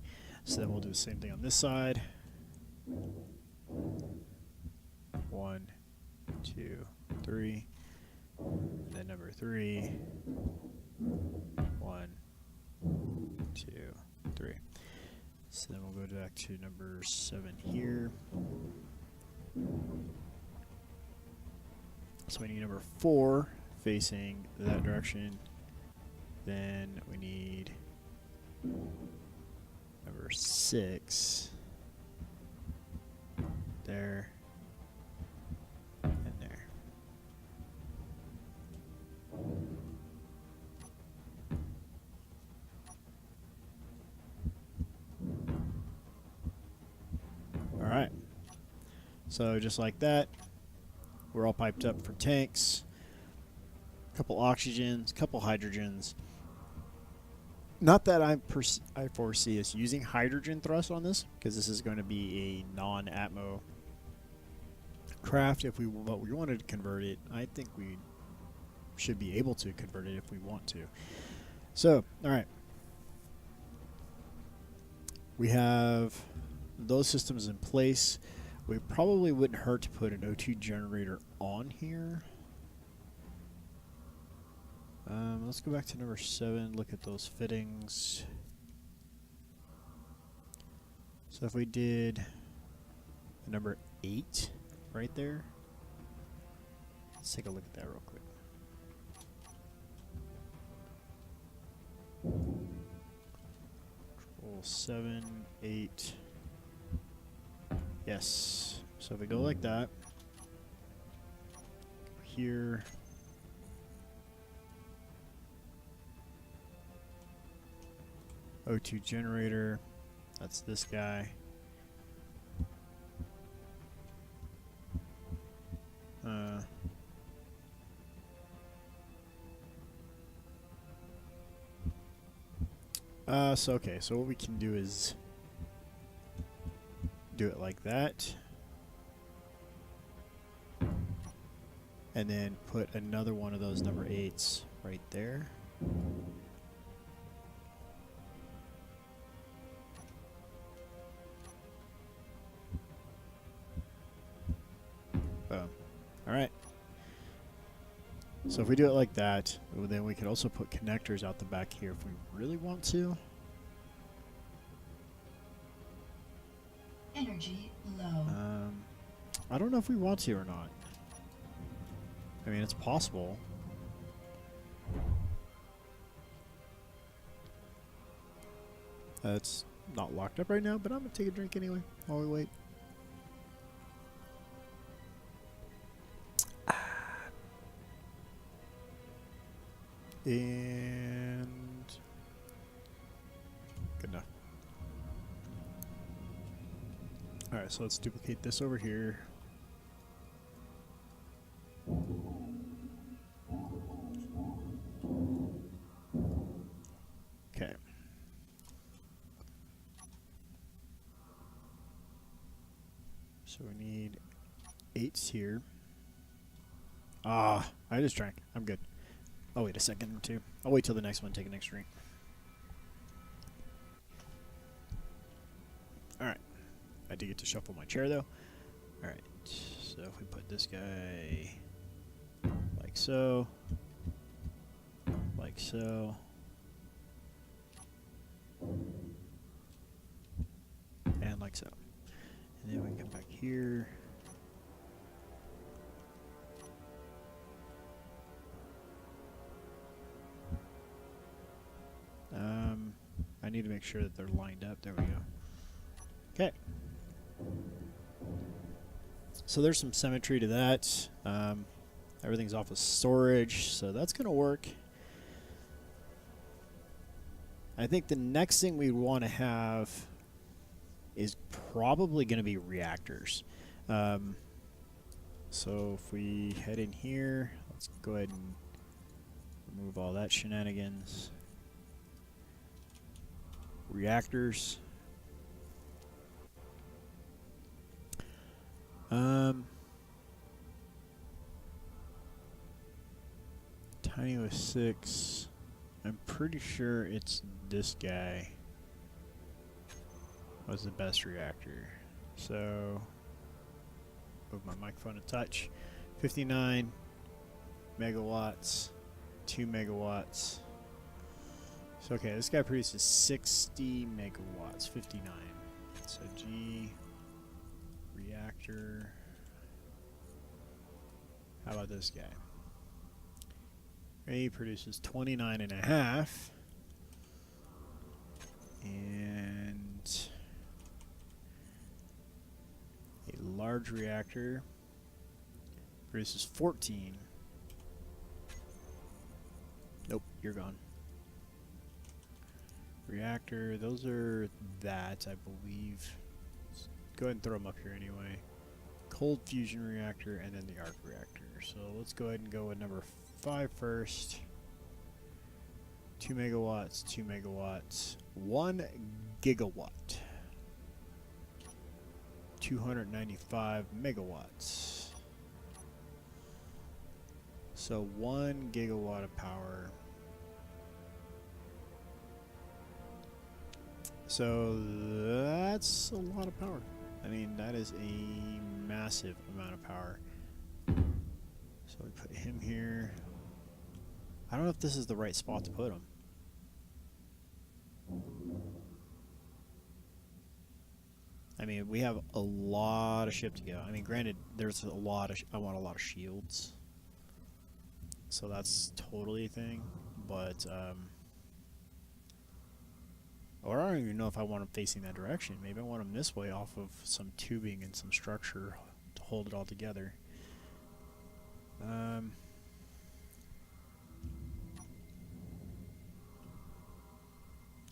So then we'll do the same thing on this side. 1, 2, 3. And then number 3. 1, 2, 3. So then we'll go back to number 7 here. So we need number 4 facing that direction. Then we need number 6 there and there. All right. So just like that, we're all piped up for tanks. A couple oxygens, a couple hydrogens. Not that I foresee us using hydrogen thrust on this, because this is going to be a non-atmo craft. But we wanted to convert it, I think we should be able to convert it if we want to. So, all right. We have those systems in place. We probably wouldn't hurt to put an O2 generator on here. Let's go back to number 7, look at those fittings. So if we did number 8 right there, let's take a look at that real quick. level 7, 8. Yes. So if we go like that, here, O2 generator, that's this guy. Okay, so what we can do is do it like that. And then put another one of those number 8s right there. Boom. Alright. So if we do it like that, then we could also put connectors out the back here if we really want to. Energy low. I don't know if we want to or not. I mean, it's possible. It's not locked up right now, but I'm going to take a drink anyway while we wait. And good enough. Alright, so let's duplicate this over here. Okay. So we need 8s here. Ah, I just drank. I'm good. I'll wait a second or two. I'll wait till the next one, take an next drink. Alright. I do get to shuffle my chair though. Alright. So if we put this guy like so. Like so. And like so. And then we can come back here. I need to make sure that they're lined up. There we go. Okay. So there's some symmetry to that. Everything's off of storage, so that's going to work. I think the next thing we want to have is probably going to be reactors. So if we head in here, let's go ahead and remove all that shenanigans. Reactors. Tiny with 6. I'm pretty sure it's this guy was the best reactor. So move my microphone a touch. 59 megawatts, 2 megawatts. So okay, this guy produces 60 megawatts, 59. So G reactor. How about this guy? He produces 29 and a half. And a large reactor produces 14. Nope, you're gone. Reactor, those are that, I believe. Let's go ahead and throw them up here anyway. Cold fusion reactor and then the arc reactor. So let's go ahead and go with number 5 first. 2 megawatts, 2 megawatts, 1 gigawatt. 295 megawatts. So 1 gigawatt of power. So that's a lot of power. I mean, that is a massive amount of power. So we put him here. I don't know if this is the right spot to put him. I mean, we have a lot of ship to go. I mean, granted, there's a lot of I want a lot of shields. So that's totally a thing, but Or I don't even know if I want them facing that direction. Maybe I want them this way off of some tubing and some structure to hold it all together.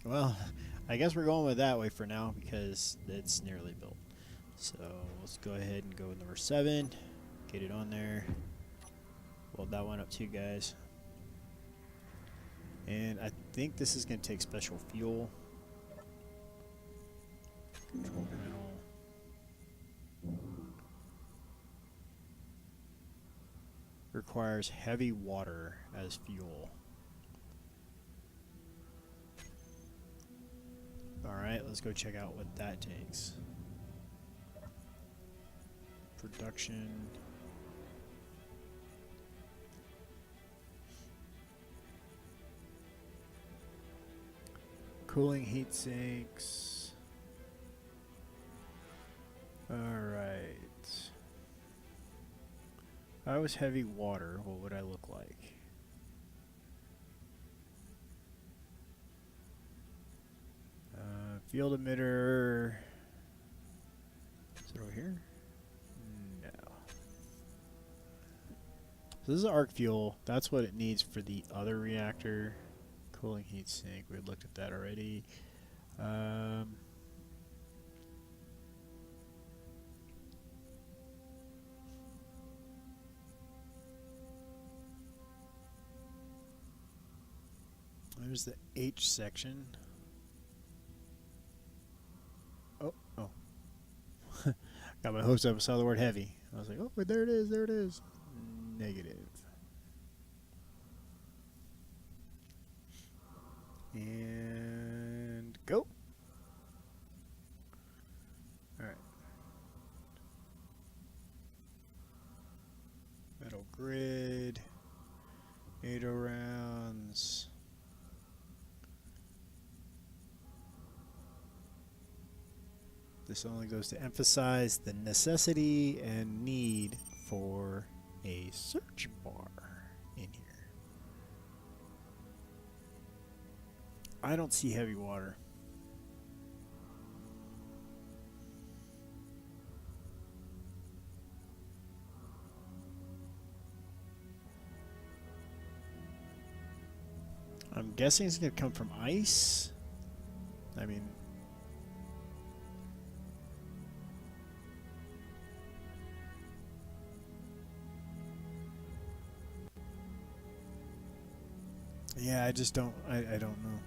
Well, I guess we're going with that way for now because it's nearly built. So let's go ahead and go with number 7. Get it on there. Weld that one up too, guys. And I think this is going to take special fuel. Control panel. Requires heavy water as fuel. Alright, let's go check out what that takes. Production. Cooling heat sinks. Alright. If I was heavy water, what would I look like? Field emitter. Is it over here? No. So this is arc fuel. That's what it needs for the other reactor. Cooling heat sink. We looked at that already. There's the H section. Oh. Got my hopes up, saw the word heavy. I was like, oh, but there it is, there it is. Negative. And go. Alright. Metal grid. NATO rounds. This only goes to emphasize the necessity and need for a search bar in here. I don't see heavy water. I'm guessing it's going to come from ice. I mean... yeah, I just don't... I don't know.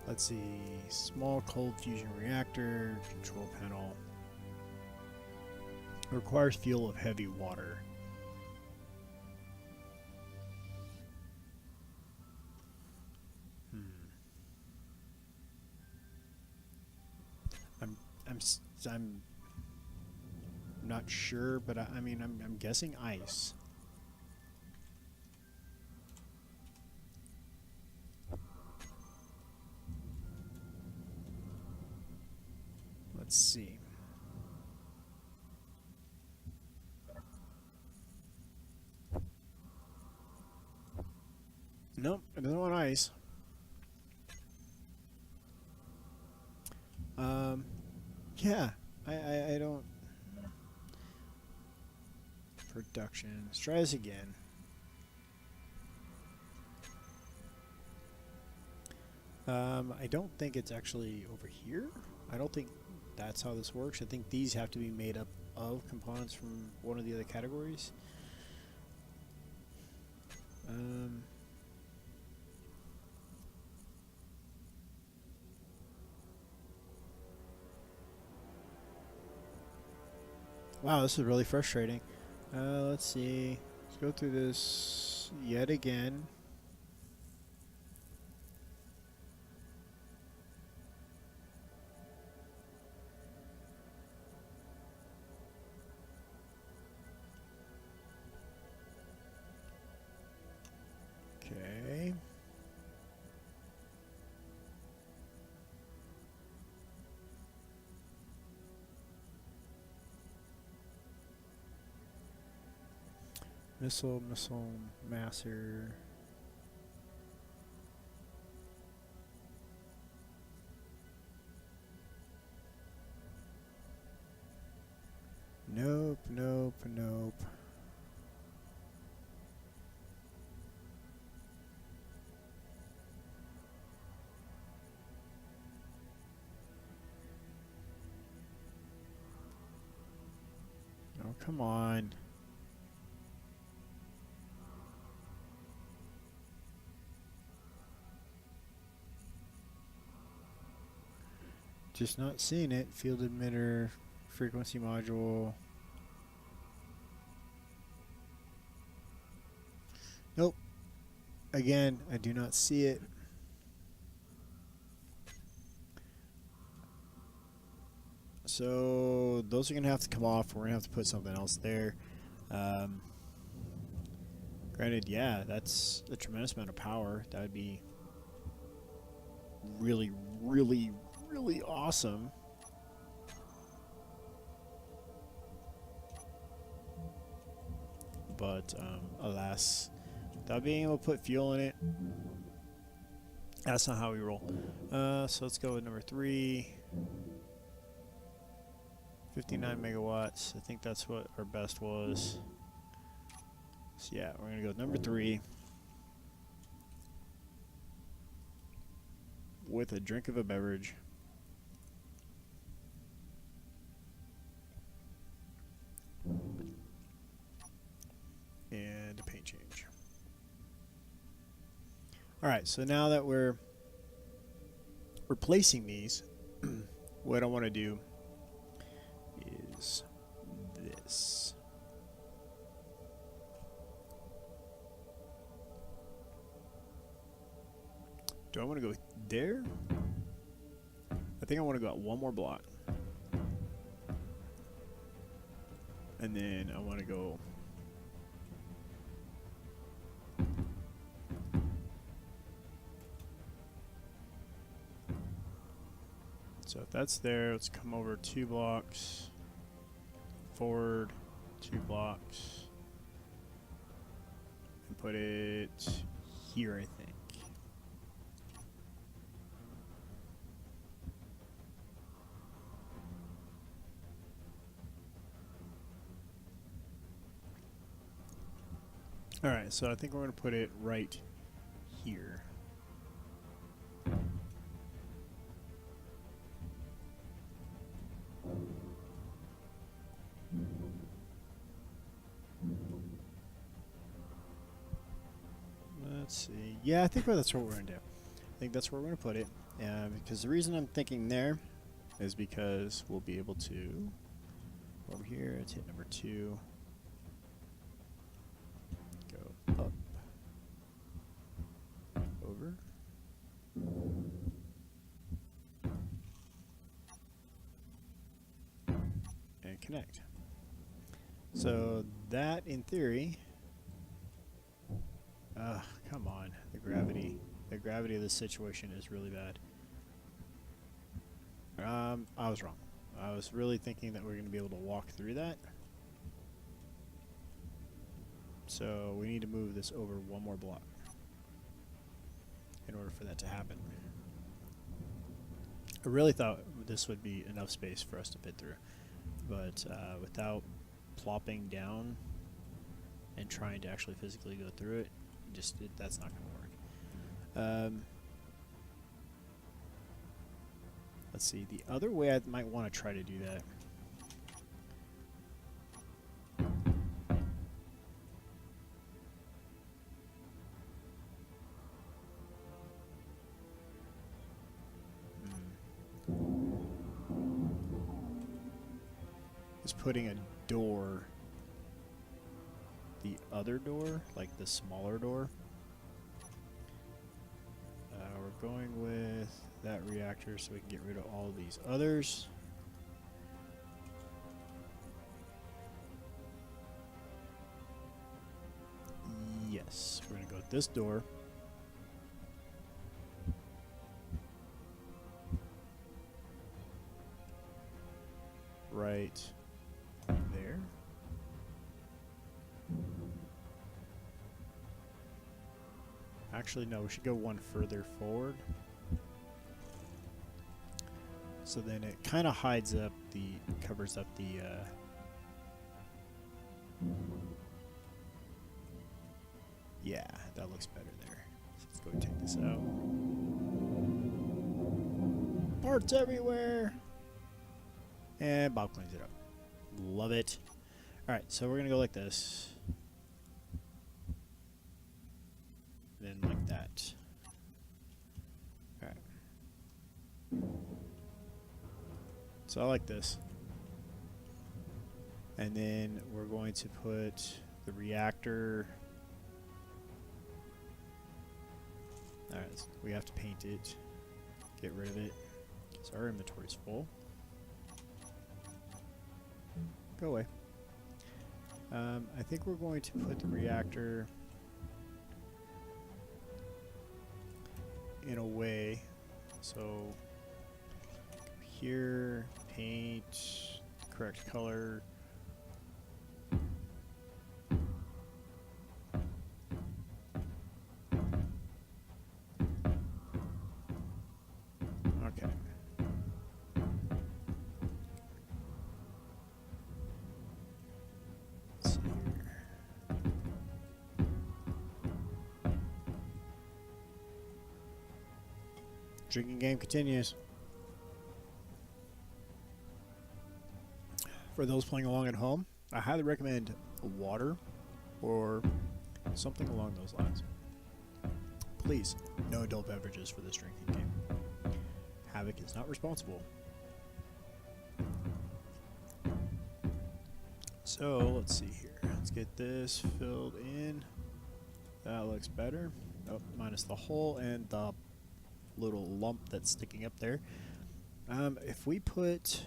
Let's see, small cold fusion reactor, control panel. Requires fuel of heavy water. I'm not sure, but I mean I'm guessing ice. Let's see. Nope, it doesn't want ice. Yeah, I don't. Production. Let's try this again. I don't think it's actually over here. I don't think that's how this works. I think these have to be made up of components from one of the other categories. Wow, this is really frustrating. Let's see. Let's go through this yet again. Missile, masser. Nope, nope, nope. Oh, come on. Just not seeing it. Field emitter, frequency module. Nope. Again, I do not see it. So those are going to have to come off. We're going to have to put something else there. Granted, yeah, that's a tremendous amount of power. That would be really, really, really awesome. But alas, without being able to put fuel in it, that's not how we roll. So let's go with number 3. 59 megawatts. I think that's what our best was. So yeah, we're gonna go with number 3 with a drink of a beverage. And a paint change. Alright, so now that we're replacing these, what I want to do is this. Do I want to go there? I think I want to go out one more block. And then I want to go so if that's there, let's come over 2 blocks, forward 2 blocks, and put it here, I think. Alright, so I think we're going to put it right here. Let's see. Yeah, I think that's what we're going to do. I think that's where we're going to put it. Because the reason I'm thinking there is because we'll be able to over here. Let's hit number 2. Go up. Over. And connect. So that, in theory, come on, the gravity of this situation is really bad. I was wrong. I was really thinking that we're going to be able to walk through that. So we need to move this over one more block in order for that to happen. I really thought this would be enough space for us to fit through, but without plopping down and trying to actually physically go through it, that's not going to work. Let's see, the other way I might want to try to do that is putting a door, the other door, like the smaller door. We're going with that reactor so we can get rid of all these others. Yes, we're going to go with this door. Right there. Actually, no, we should go one further forward. So then it kind of hides up the, covers up the, yeah, that looks better there. So let's go take this out. Parts everywhere! And Bob cleans it up. Love it. Alright, so we're going to go like this. Then like that. Alright. So I like this. And then we're going to put the reactor. Alright, so we have to paint it. Get rid of it. So our inventory's full. Go away. I think we're going to put the reactor in a way. So here, paint, correct color. Okay. Let's see here. Drinking game continues. For those playing along at home, I highly recommend water or something along those lines. Please, no adult beverages for this drinking game. Havoc is not responsible. So, let's see here. Let's get this filled in. That looks better. Oh, minus the hole and the little lump that's sticking up there. If we put...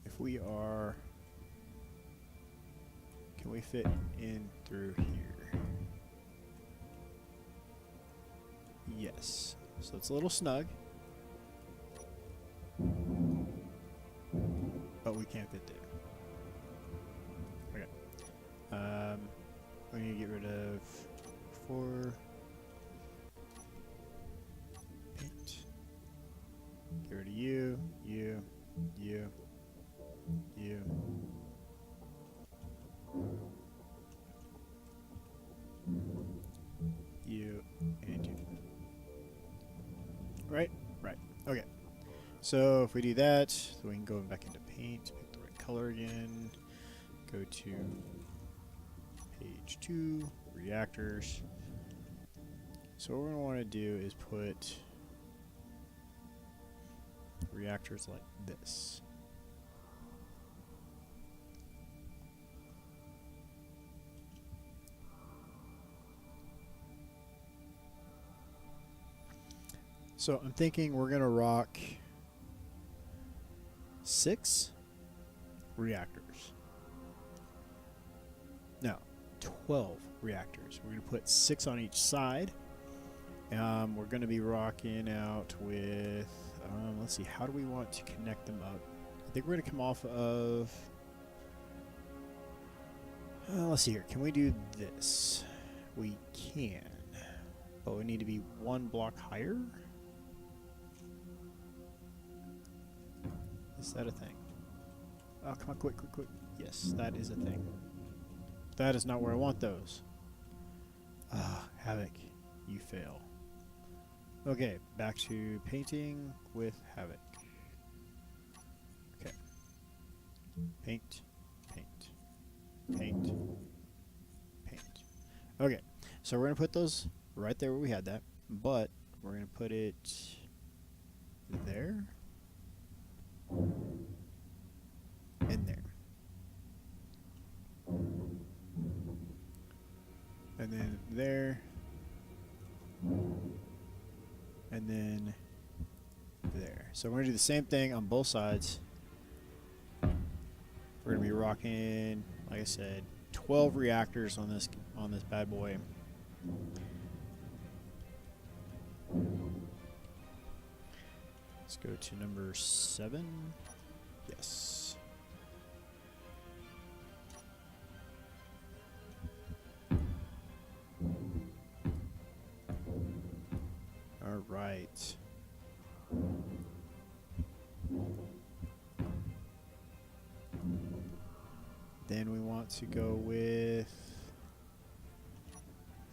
If we are... Can we fit in through here? Yes. So it's a little snug. But we can't fit there. Okay. We need to get rid of 4 paint. Get rid of you, you, you, you. You and you. Right? Right. Okay. So if we do that, so we can go back into paint, pick the right color again, go to page 2, reactors. So what we're going to want to do is put reactors like this. So I'm thinking we're going to rock 6 reactors. No, 12 reactors. We're going to put 6 on each side. We're going to be rocking out with, let's see, how do we want to connect them up? I think we're going to come off of, let's see here. Can we do this? We can, but we need to be 1 block higher. Is that a thing? Oh, come on, quick, quick, quick. Yes, that is a thing. That is not where I want those. Ah, Havoc, you fail. Okay, back to painting with Havoc. Okay. Paint, paint, paint, paint. Okay, so we're going to put those right there where we had that, but we're going to put it there. In there. And then there. And then there. So we're going to do the same thing on both sides. We're going to be rocking, like I said, 12 reactors on this bad boy. Let's go to number 7. Yes. Then we want to go with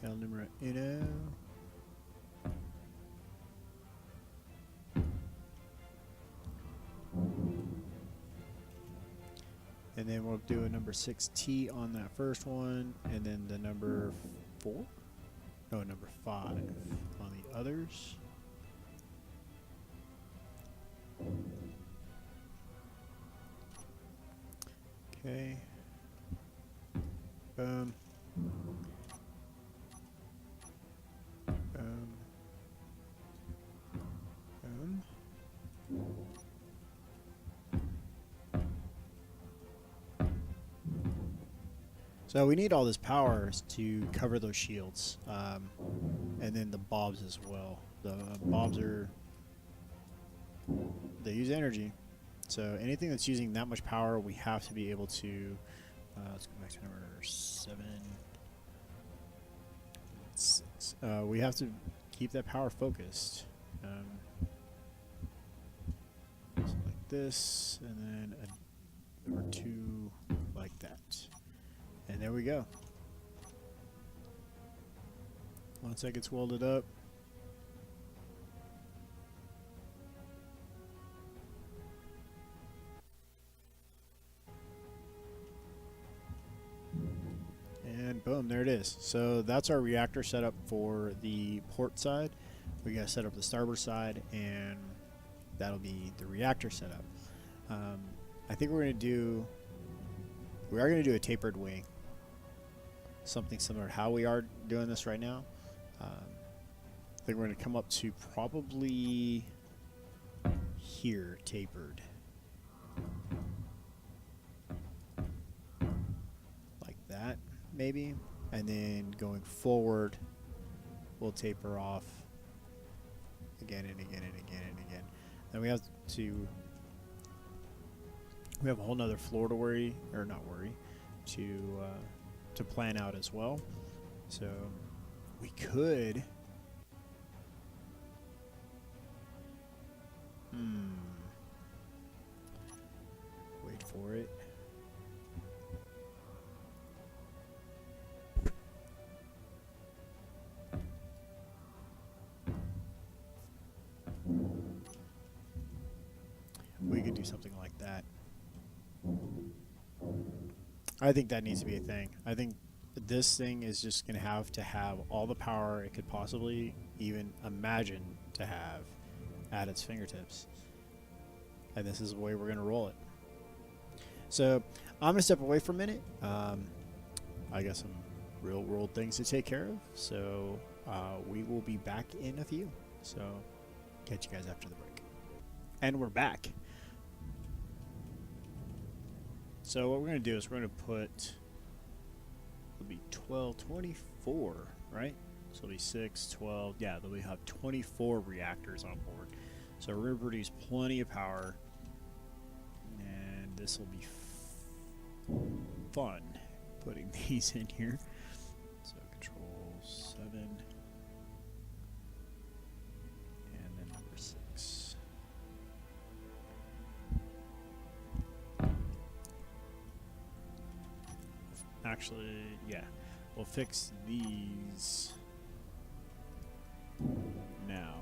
El Numero Uno. And then we'll do a number 6T on that first one, and then the number 4? No, number 5 on the others. Okay. Boom. Boom. Boom. So we need all this power to cover those shields, and then the bobs as well. The bobs they use energy, so anything that's using that much power, we have to be able to. Let's go back to number 7. 6. We have to keep that power focused. So like this, and then a number 2 like that. And there we go. Once that gets welded up, and boom, there it is. So that's our reactor setup for the port side. We got to set up the starboard side, and that'll be the reactor setup. I think we are going to do a tapered wing. Something similar to how we are doing this right now. I think we're going to come up to probably here, tapered. Like that, maybe. And then going forward, we'll taper off again and again and again and again. Then we have a whole nother floor to worry, or not worry, to plan out as well. So we could wait for it. We could do something like that. I think that needs to be a thing. I think this thing is just going to have all the power it could possibly even imagine to have at its fingertips. And this is the way we're going to roll it. So I'm going to step away for a minute. I got some real world things to take care of. So we will be back in a few. So catch you guys after the break. And we're back. So what we're going to do is we're going to put, it'll be 12, 24, right? So it'll be 6, 12, yeah, we have 24 reactors on board. So we're going to produce plenty of power, and this will be fun putting these in here. So control 7, and then number 6. Actually, yeah, we'll fix these now.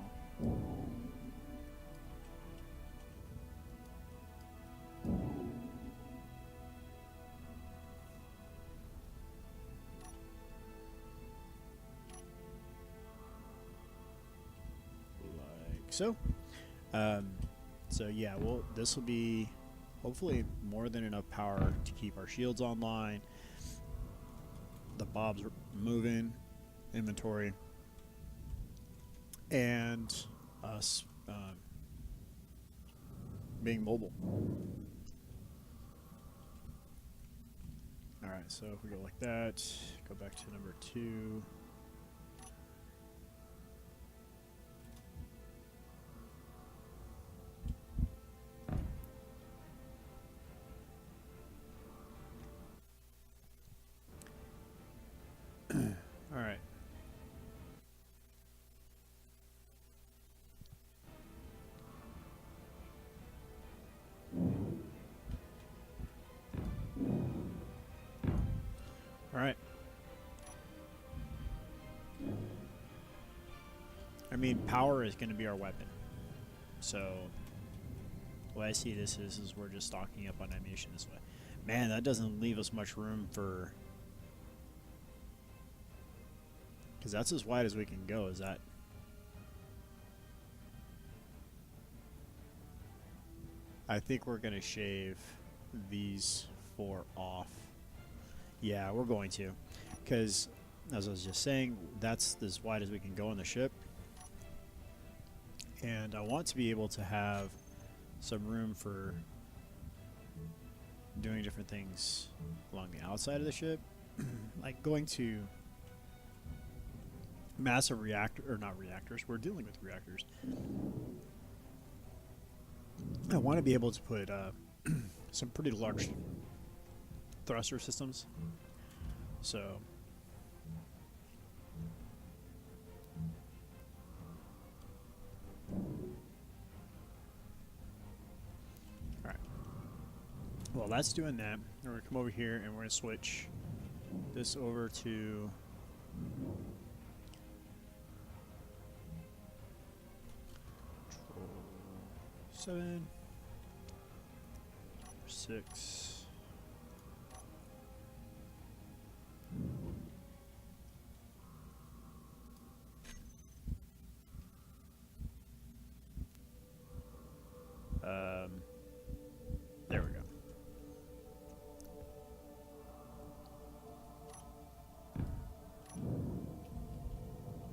Like so. So yeah, well, this will be hopefully more than enough power to keep our shields online. The bobs moving, inventory, and us being mobile. Alright, so if we go like that, go back to number 2. Alright. Alright. I mean, power is going to be our weapon. So, the way I see this is we're just stocking up on ammunition this way. Man, that doesn't leave us much room for... Because that's as wide as we can go, is that... I think we're going to shave these 4 off. Yeah, we're going to. Because, as I was just saying, that's as wide as we can go on the ship. And I want to be able to have some room for doing different things along the outside of the ship. Like going to massive reactor, or not reactors, we're dealing with reactors. I want to be able to put some pretty large thruster systems. So alright. Well, that's doing that. We're going to come over here and we're going to switch this over to control 7, 6. There we go.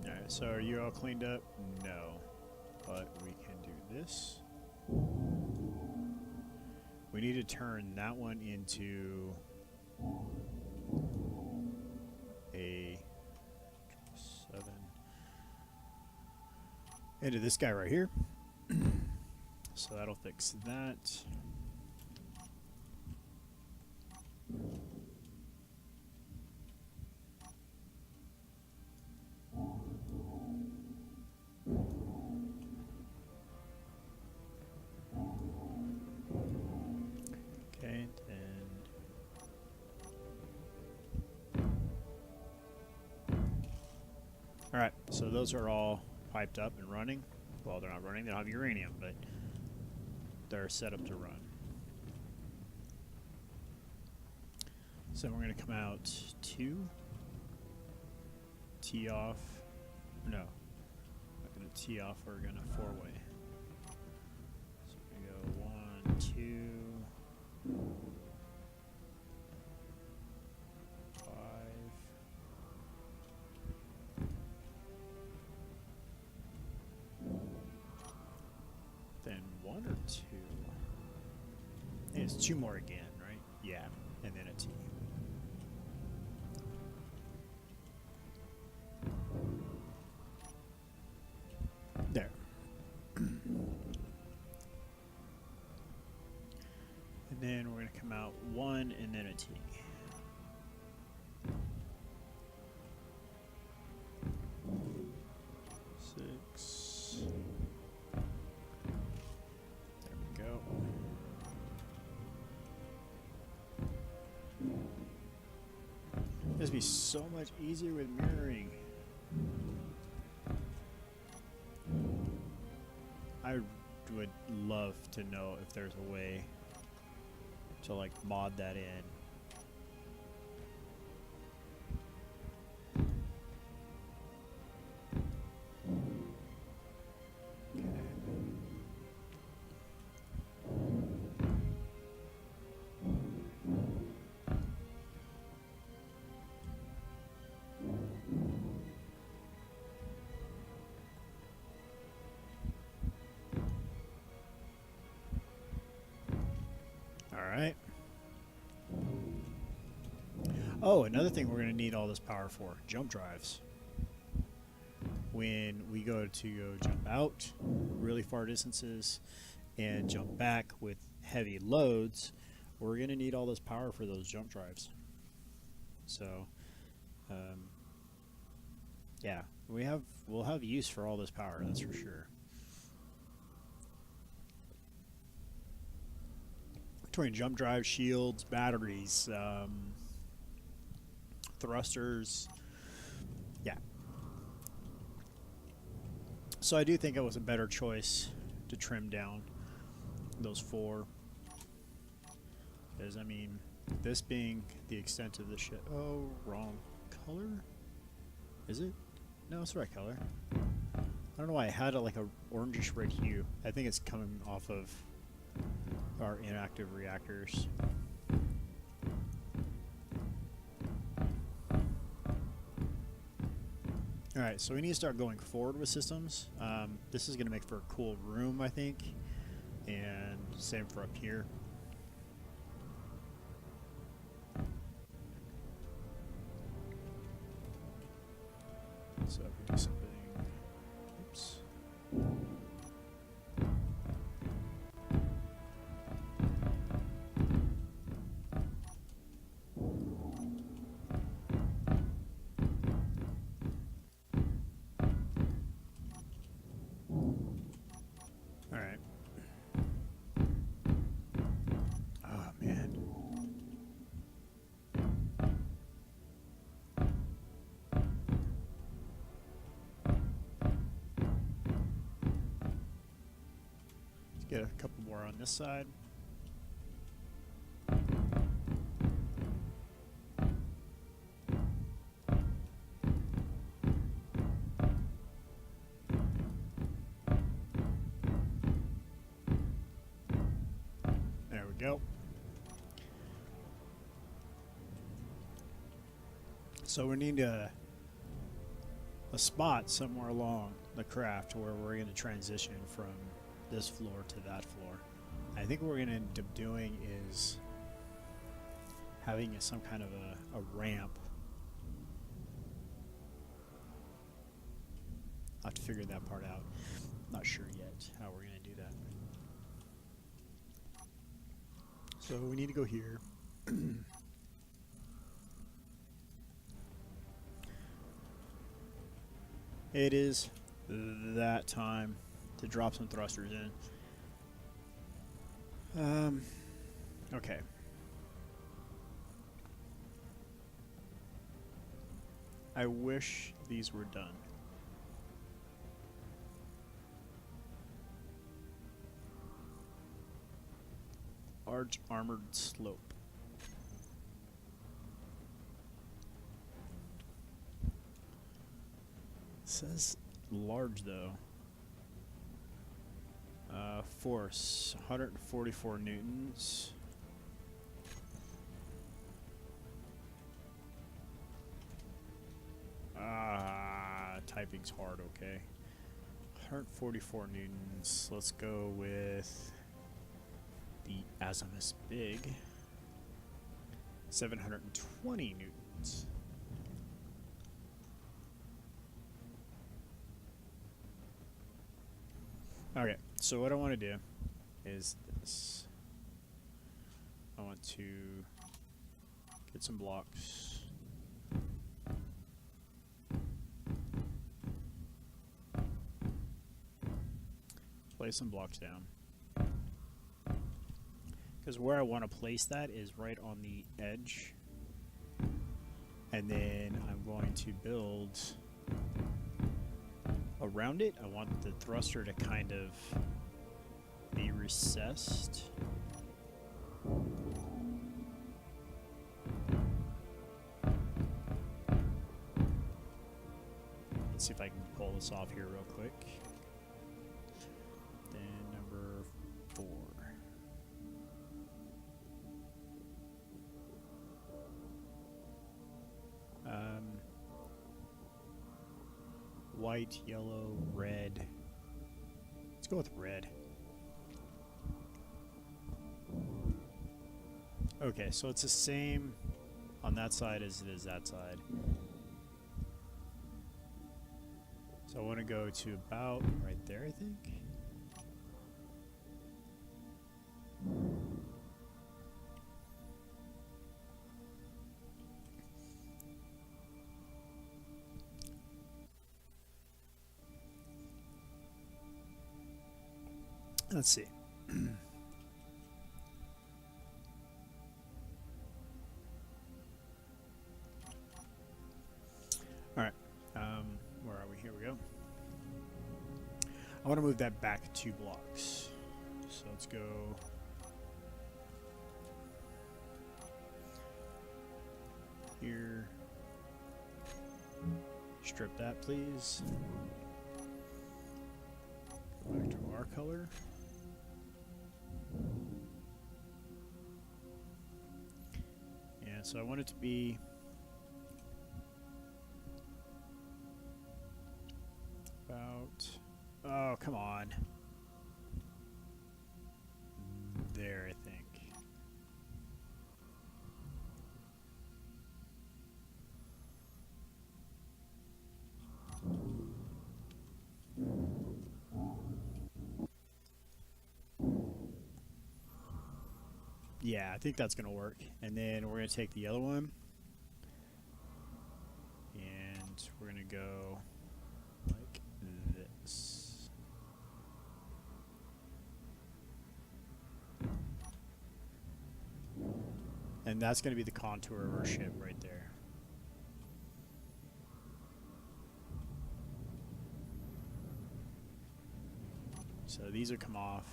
Alright, so are you all cleaned up? No. But we can do this. We need to turn that one into a 7. Into this guy right here. So that'll fix that. Okay, then all right, so those are all piped up and running. Well, they're not running, they don't have uranium, but they're set up to run. So we're going to come out 2, tee off, no, not going to tee off, we're going to 4-way. So we're going to go 1, 2, 5, then 1 or 2. And it's 2 more again, right? Yeah, and then a T. There. And then we're going to come out 1 and then a T. Six. There we go. This would be so much easier with mirroring. I would love to know if there's a way to like mod that in. Alright. Oh, another thing we're going to need all this power for, jump drives. When we go jump out really far distances and jump back with heavy loads, we're going to need all this power for those jump drives. So, yeah, we'll have use for all this power, that's for sure. Between jump drive, shields, batteries, thrusters. Yeah. So I do think it was a better choice to trim down those 4. Because, I mean, this being the extent of the ship. Oh, wrong color? Is it? No, it's the right color. I don't know why I had it like a orangish red hue. I think it's coming off of our inactive reactors. Alright, so we need to start going forward with systems. This is going to make for a cool room, I think. And same for up here. So if we do something, oops. All right. Oh man. Get a couple more on this side. There we go. So we need a spot somewhere along the craft where we're going to transition from this floor to that floor. I think what we're going to end up doing is having some kind of a ramp. I'll have to figure that part out. Not sure yet how we're going to do that. So we need to go here. It is that time to drop some thrusters in. Okay. I wish these were done. Large armored slope. It says large though. Force 144 newtons. Typing's hard, okay. 144 newtons. Let's go with the azimuth big. 720 newtons. Okay, so what I want to do is this. I want to get some blocks. Place some blocks down. Because where I want to place that is right on the edge. And then I'm going to build around it. I want the thruster to kind of be recessed. Let's see if I can pull this off here real quick. Then number 4. White, yellow, red. Let's go with red. Okay, so it's the same on that side as it is that side. So I want to go to about right there, I think. Let's see. I want to move that back 2 blocks. So let's go. Here. Strip that, please. Go back to our color. And so I want it to be about, oh, come on. There, I think. Yeah, I think that's going to work. And then we're going to take the other one. And we're going to go like this. And that's going to be the contour of our ship right there. So these will come off.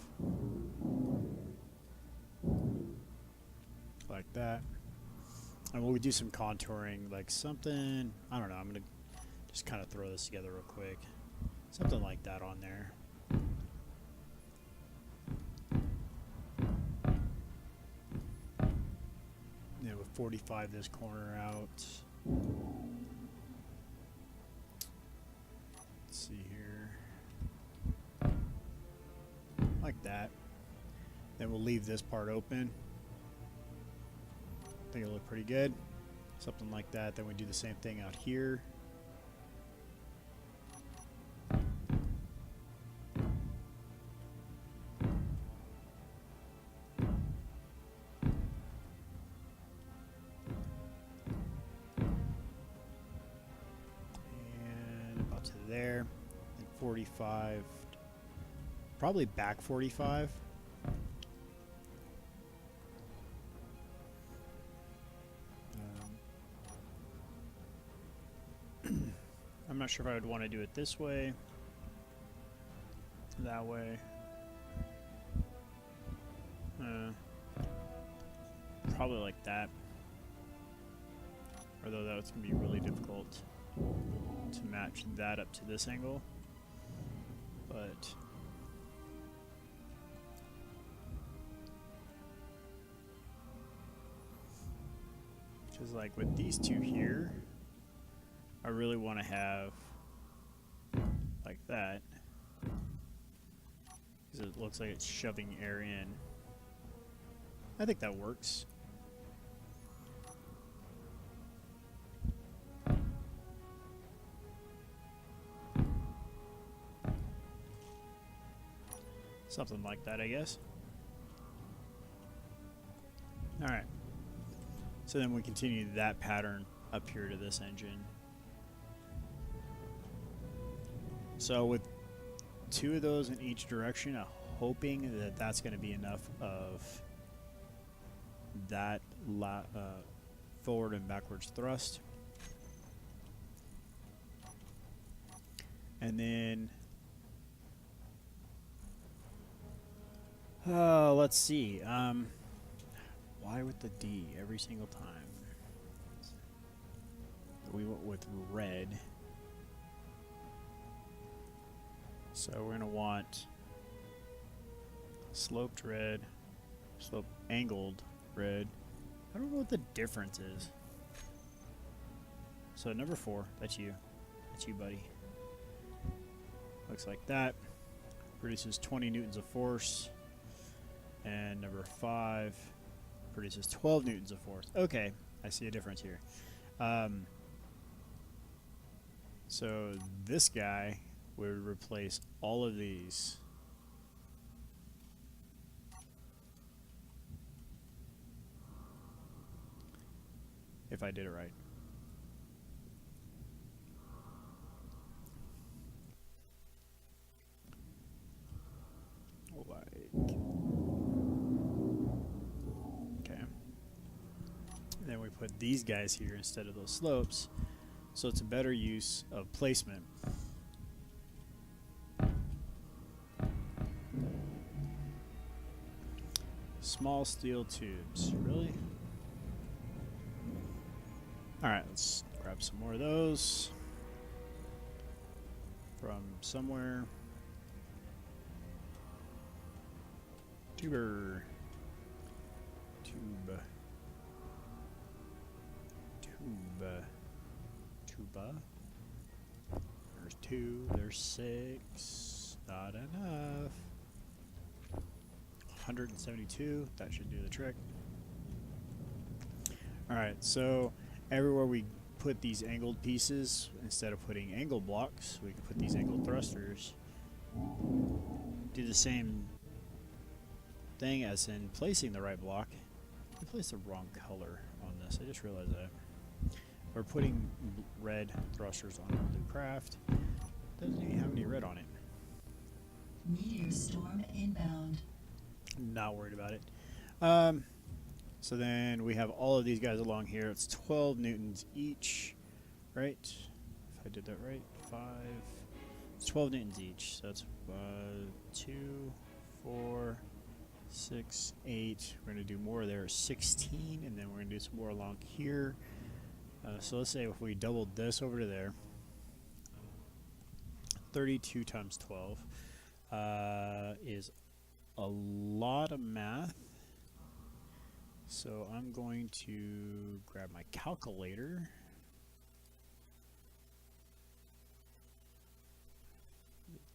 Like that. And we'll do some contouring, like something, I don't know, I'm going to just kind of throw this together real quick. Something like that on there. Then we'll 45 this corner out. Let's see here. Like that. Then we'll leave this part open. I think it'll look pretty good. Something like that. Then we do the same thing out here. And about to there. And 45. Probably back 45. I'm not sure if I would want to do it this way, that way. Probably like that. Although that's going to be really difficult to match that up to this angle. But because like with these two here, I really want to have like that, because it looks like it's shoving air in. I think that works. Something like that, I guess. Alright. So then we continue that pattern up here to this engine. So with 2 of those in each direction, I'm hoping that that's going to be enough of that forward and backwards thrust. And then, let's see. Why with the D every single time? We went with red. So we're going to want sloped red, angled red. I don't know what the difference is. So number 4, that's you. That's you, buddy. Looks like that. Produces 20 newtons of force. And number 5 produces 12 newtons of force. Okay, I see a difference here. So this guy would replace all of these. If I did it right. Okay. And then we put these guys here instead of those slopes, so it's a better use of placement. Small steel tubes. Really? Alright, let's grab some more of those from somewhere. Tuber. Tube. Tube. Tuba. There's 2. There's 6. Not enough. 172. That should do the trick. Alright, so everywhere we put these angled pieces, instead of putting angle blocks, we can put these angled thrusters. Do the same thing as in placing the right block. I placed the wrong color on this. I just realized that. We're putting red thrusters on our blue craft. Doesn't even have any red on it. Meteor storm inbound. Not worried about it. So then we have all of these guys along here. It's 12 newtons each, right? If I did that right, 5. It's 12 newtons each. So that's 2, 4, 6, 8. We're going to do more there, 16, and then we're going to do some more along here. So let's say if we doubled this over to there, 32 times 12 is a lot of math. So I'm going to grab my calculator.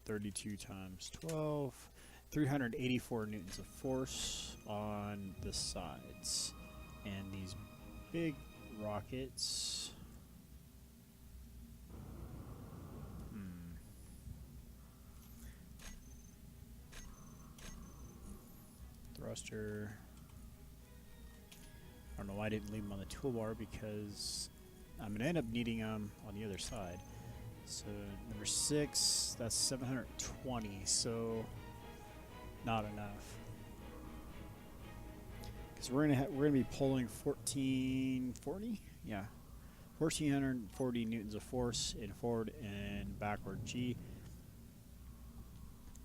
(32 times 12), 384 newtons of force on the sides, and these big rockets. Thruster. I don't know why I didn't leave them on the toolbar, because I'm going to end up needing them on the other side. So number 6, that's 720, so not enough. Because we're gonna be pulling 1440, yeah, 1440 newtons of force in forward and backward G,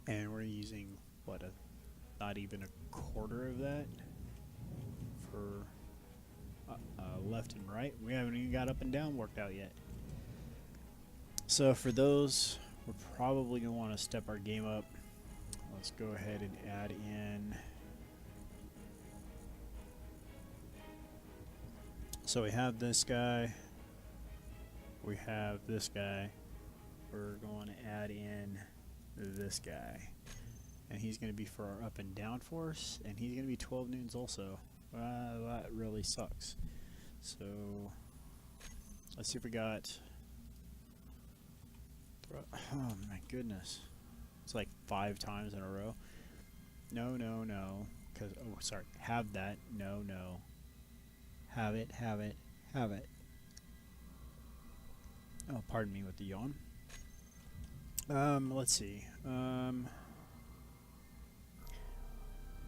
and we're using what, not even a quarter of that for left and right. We haven't even got up and down worked out yet. So for those, we're probably going to want to step our game up. Let's go ahead and add in. So we have this guy. We have this guy. We're going to add in this guy. And he's going to be for our up and down force. And he's going to be 12 newtons also. That really sucks. So let's see if we got. Oh my goodness. It's like 5 times in a row. No, no, no. Because, oh, sorry. Have that. No, no. Have it, have it, have it. Oh, pardon me with the yawn. Let's see.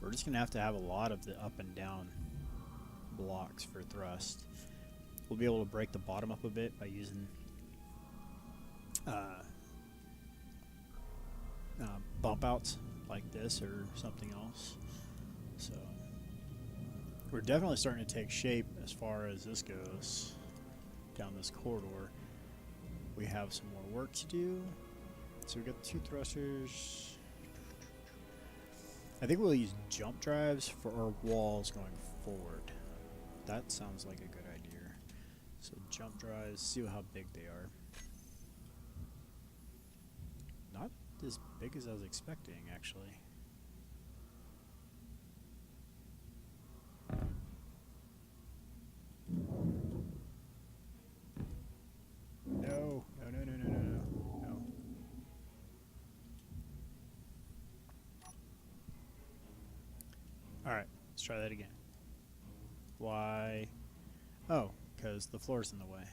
We're just going to have a lot of the up and down blocks for thrust. We'll be able to break the bottom up a bit by using bump outs like this or something else. So we're definitely starting to take shape as far as this goes down this corridor. We have some more work to do. So we've got 2 thrusters. I think we'll use jump drives for our walls going forward. That sounds like a good idea. So jump drives, see how big they are. Not as big as I was expecting, actually. No, no, no, no, no, no, no, no. Alright, let's try that again. Why? Oh, because the floor's in the way.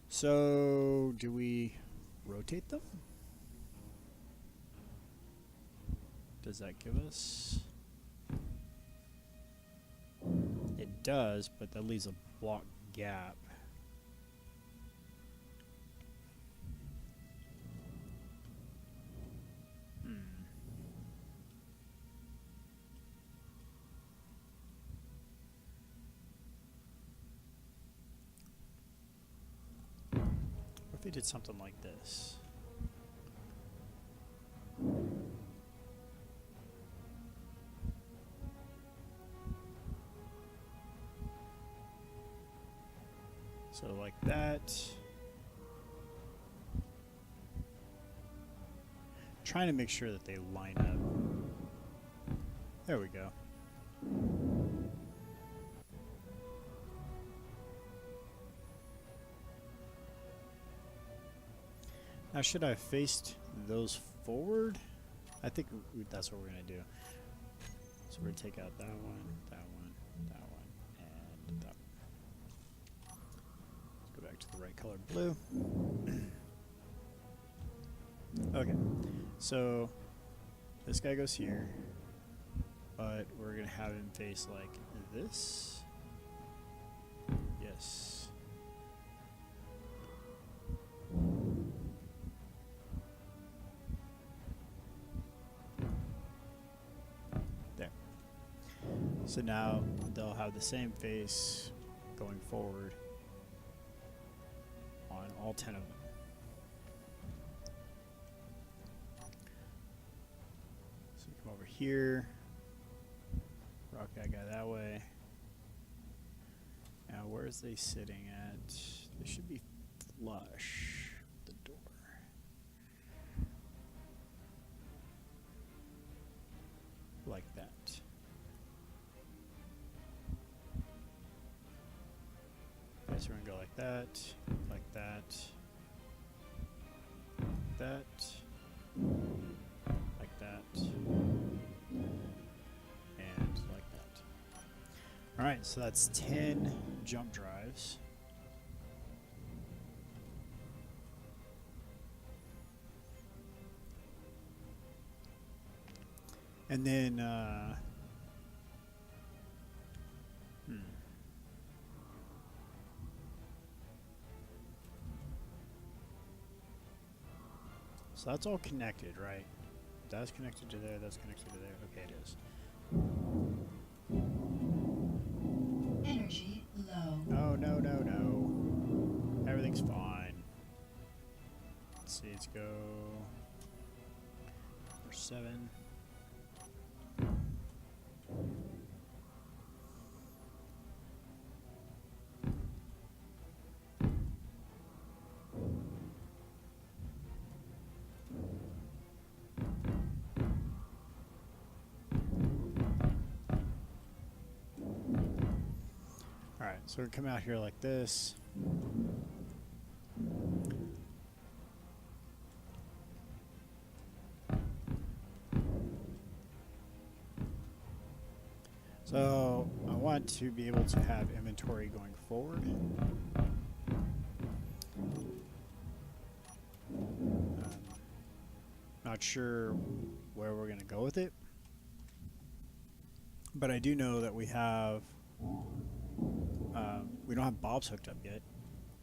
So, do we rotate them? Does that give us? It does, but that leaves a block gap. they did something like this? So like that. Trying to make sure that they line up. There we go. Now, should I have faced those forward? I think that's what we're going to do. So we're going to take out that one, that one, that one, and that one. Let's go back to the right color blue. Okay, so this guy goes here, but we're going to have him face like this. Yes. So now they'll have the same face going forward on all 10 of them. So you come over here, rock that guy that way. Now where's they sitting at? They should be flush with the door. Like that. Okay, so we're gonna go like that, like that, like that, and like that. Alright, so that's 10 jump drives. And then, so that's all connected, right? That's connected to there, that's connected to there. Okay, it is. Energy low. Oh, no, no, no. Everything's fine. Let's see, let's go for 7. Alright, so we come out here like this. So I want to be able to have inventory going forward. Not sure where we're going to go with it, but I do know that we have we don't have bobs hooked up yet.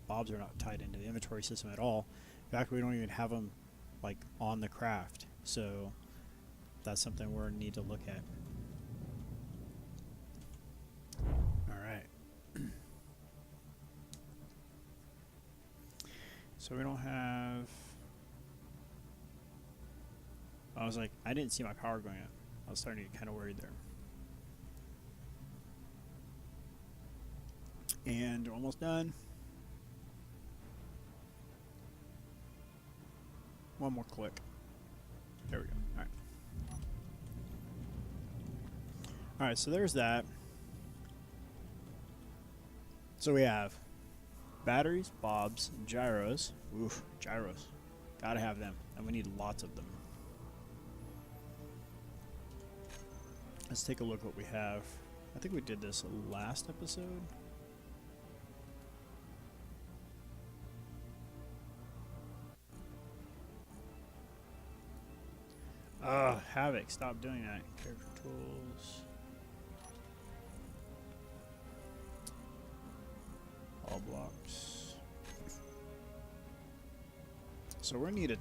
Bobs are not tied into the inventory system at all. In fact, we don't even have them like on the craft, so that's something we're going to need to look at. Alright. So we don't have... I was like, I didn't see my power going up. I was starting to get kind of worried there. And almost done. One more click. There we go. Alright. Alright, so there's that. So we have batteries, bobs, gyros. Oof, gyros. Gotta have them. And we need lots of them. Let's take a look what we have. I think we did this last episode. Havoc, stop doing that. Character tools. All blocks. So we're gonna need a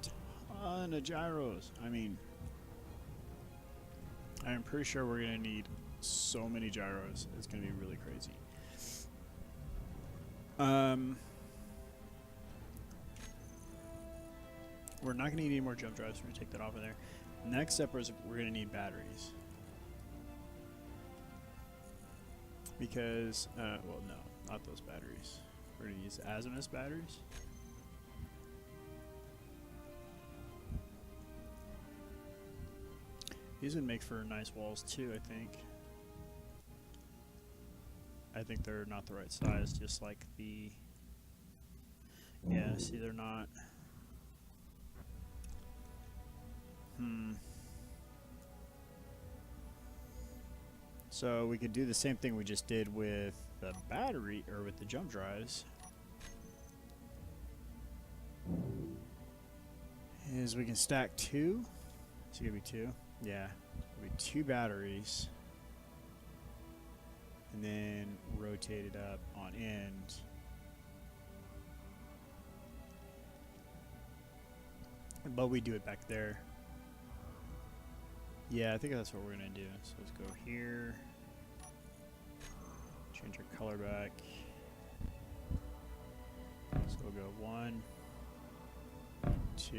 ton of gyros. I mean, I'm pretty sure we're gonna need so many gyros. It's gonna be really crazy. we're not going to need any more jump drives. We're going to take that off of there. Next step is we're going to need batteries. Because, well, no, not those batteries. We're going to use azimuth batteries. These would make for nice walls too, I think. I think they're not the right size, just like the... Yeah, see, they're not... So we could do the same thing we just did with the battery, or with the jump drives. Is we can stack two. It's gonna be two. Yeah, it'll be two batteries. And then rotate it up on end. But we do it back there. Yeah, I think that's what we're gonna do. So let's go here. Change our color back. So we'll go 1, 2,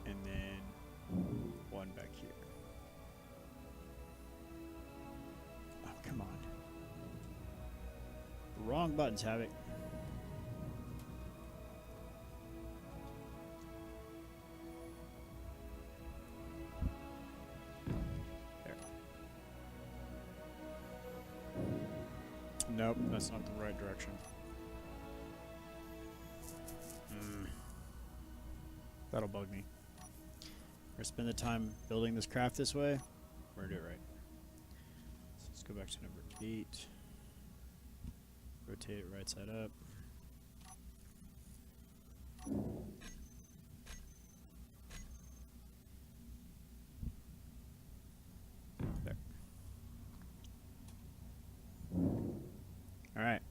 and then 1 back here. Oh, come on. Wrong buttons, Havoc. Nope, that's not the right direction. That'll bug me. We're gonna spend the time building this craft this way. We're gonna do it right. So let's go back to number 8. Rotate it right side up. There. Alright.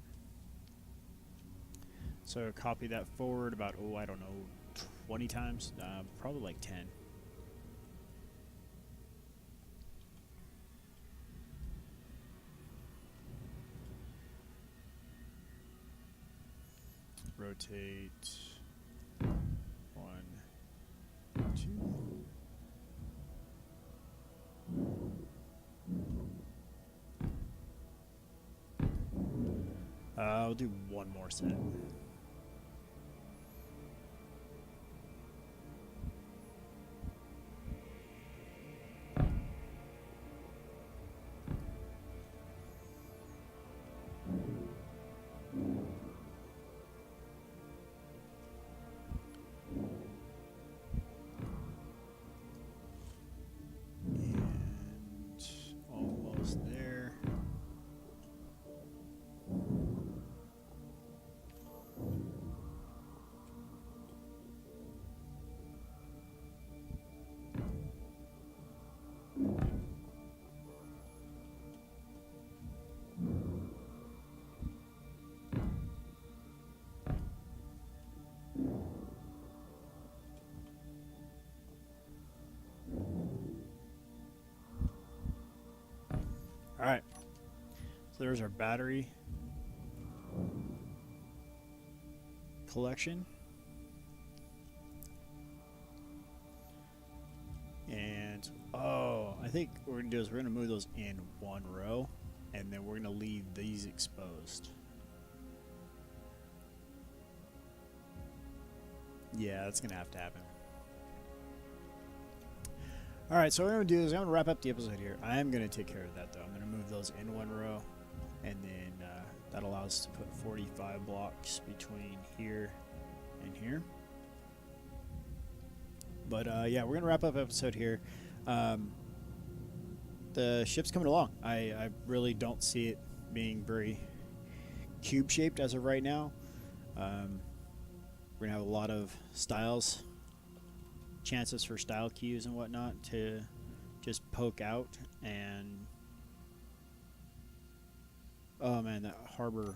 So copy that forward about, oh, I don't know, 20 times? Probably like 10. Rotate 1, 2. I'll do one more set. There. Alright, so there's our battery collection. And, oh, I think what we're going to do is we're going to move those in one row, and then we're going to leave these exposed. Yeah, that's going to have to happen. Alright, so what I'm going to do is I'm going to wrap up the episode here. I am going to take care of that, though. I'm going to move those in one row, and then that allows us to put 45 blocks between here and here. But, yeah, we're going to wrap up episode here. The ship's coming along. I really don't see it being very cube-shaped as of right now. We're going to have a lot of styles, chances for style cues and whatnot to just poke out. And oh man, that harbor,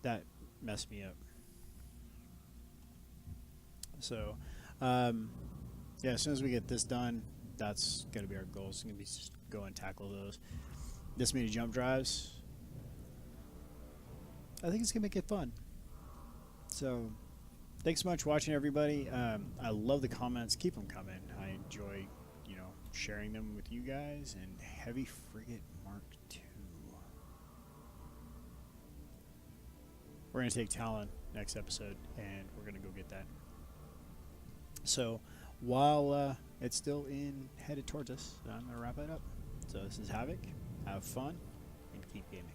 that messed me up. So yeah, as soon as we get this done, that's gonna be our goal. It's gonna be just go and tackle those this many jump drives. I think it's gonna make it fun. So, thanks so much for watching, everybody. I love the comments. Keep them coming. I enjoy, sharing them with you guys. And Heavy Frigate Mark II. We're going to take Talon next episode, and we're going to go get that. So, while it's still headed towards us, I'm going to wrap it up. So, this is Havoc. Have fun, and keep gaming.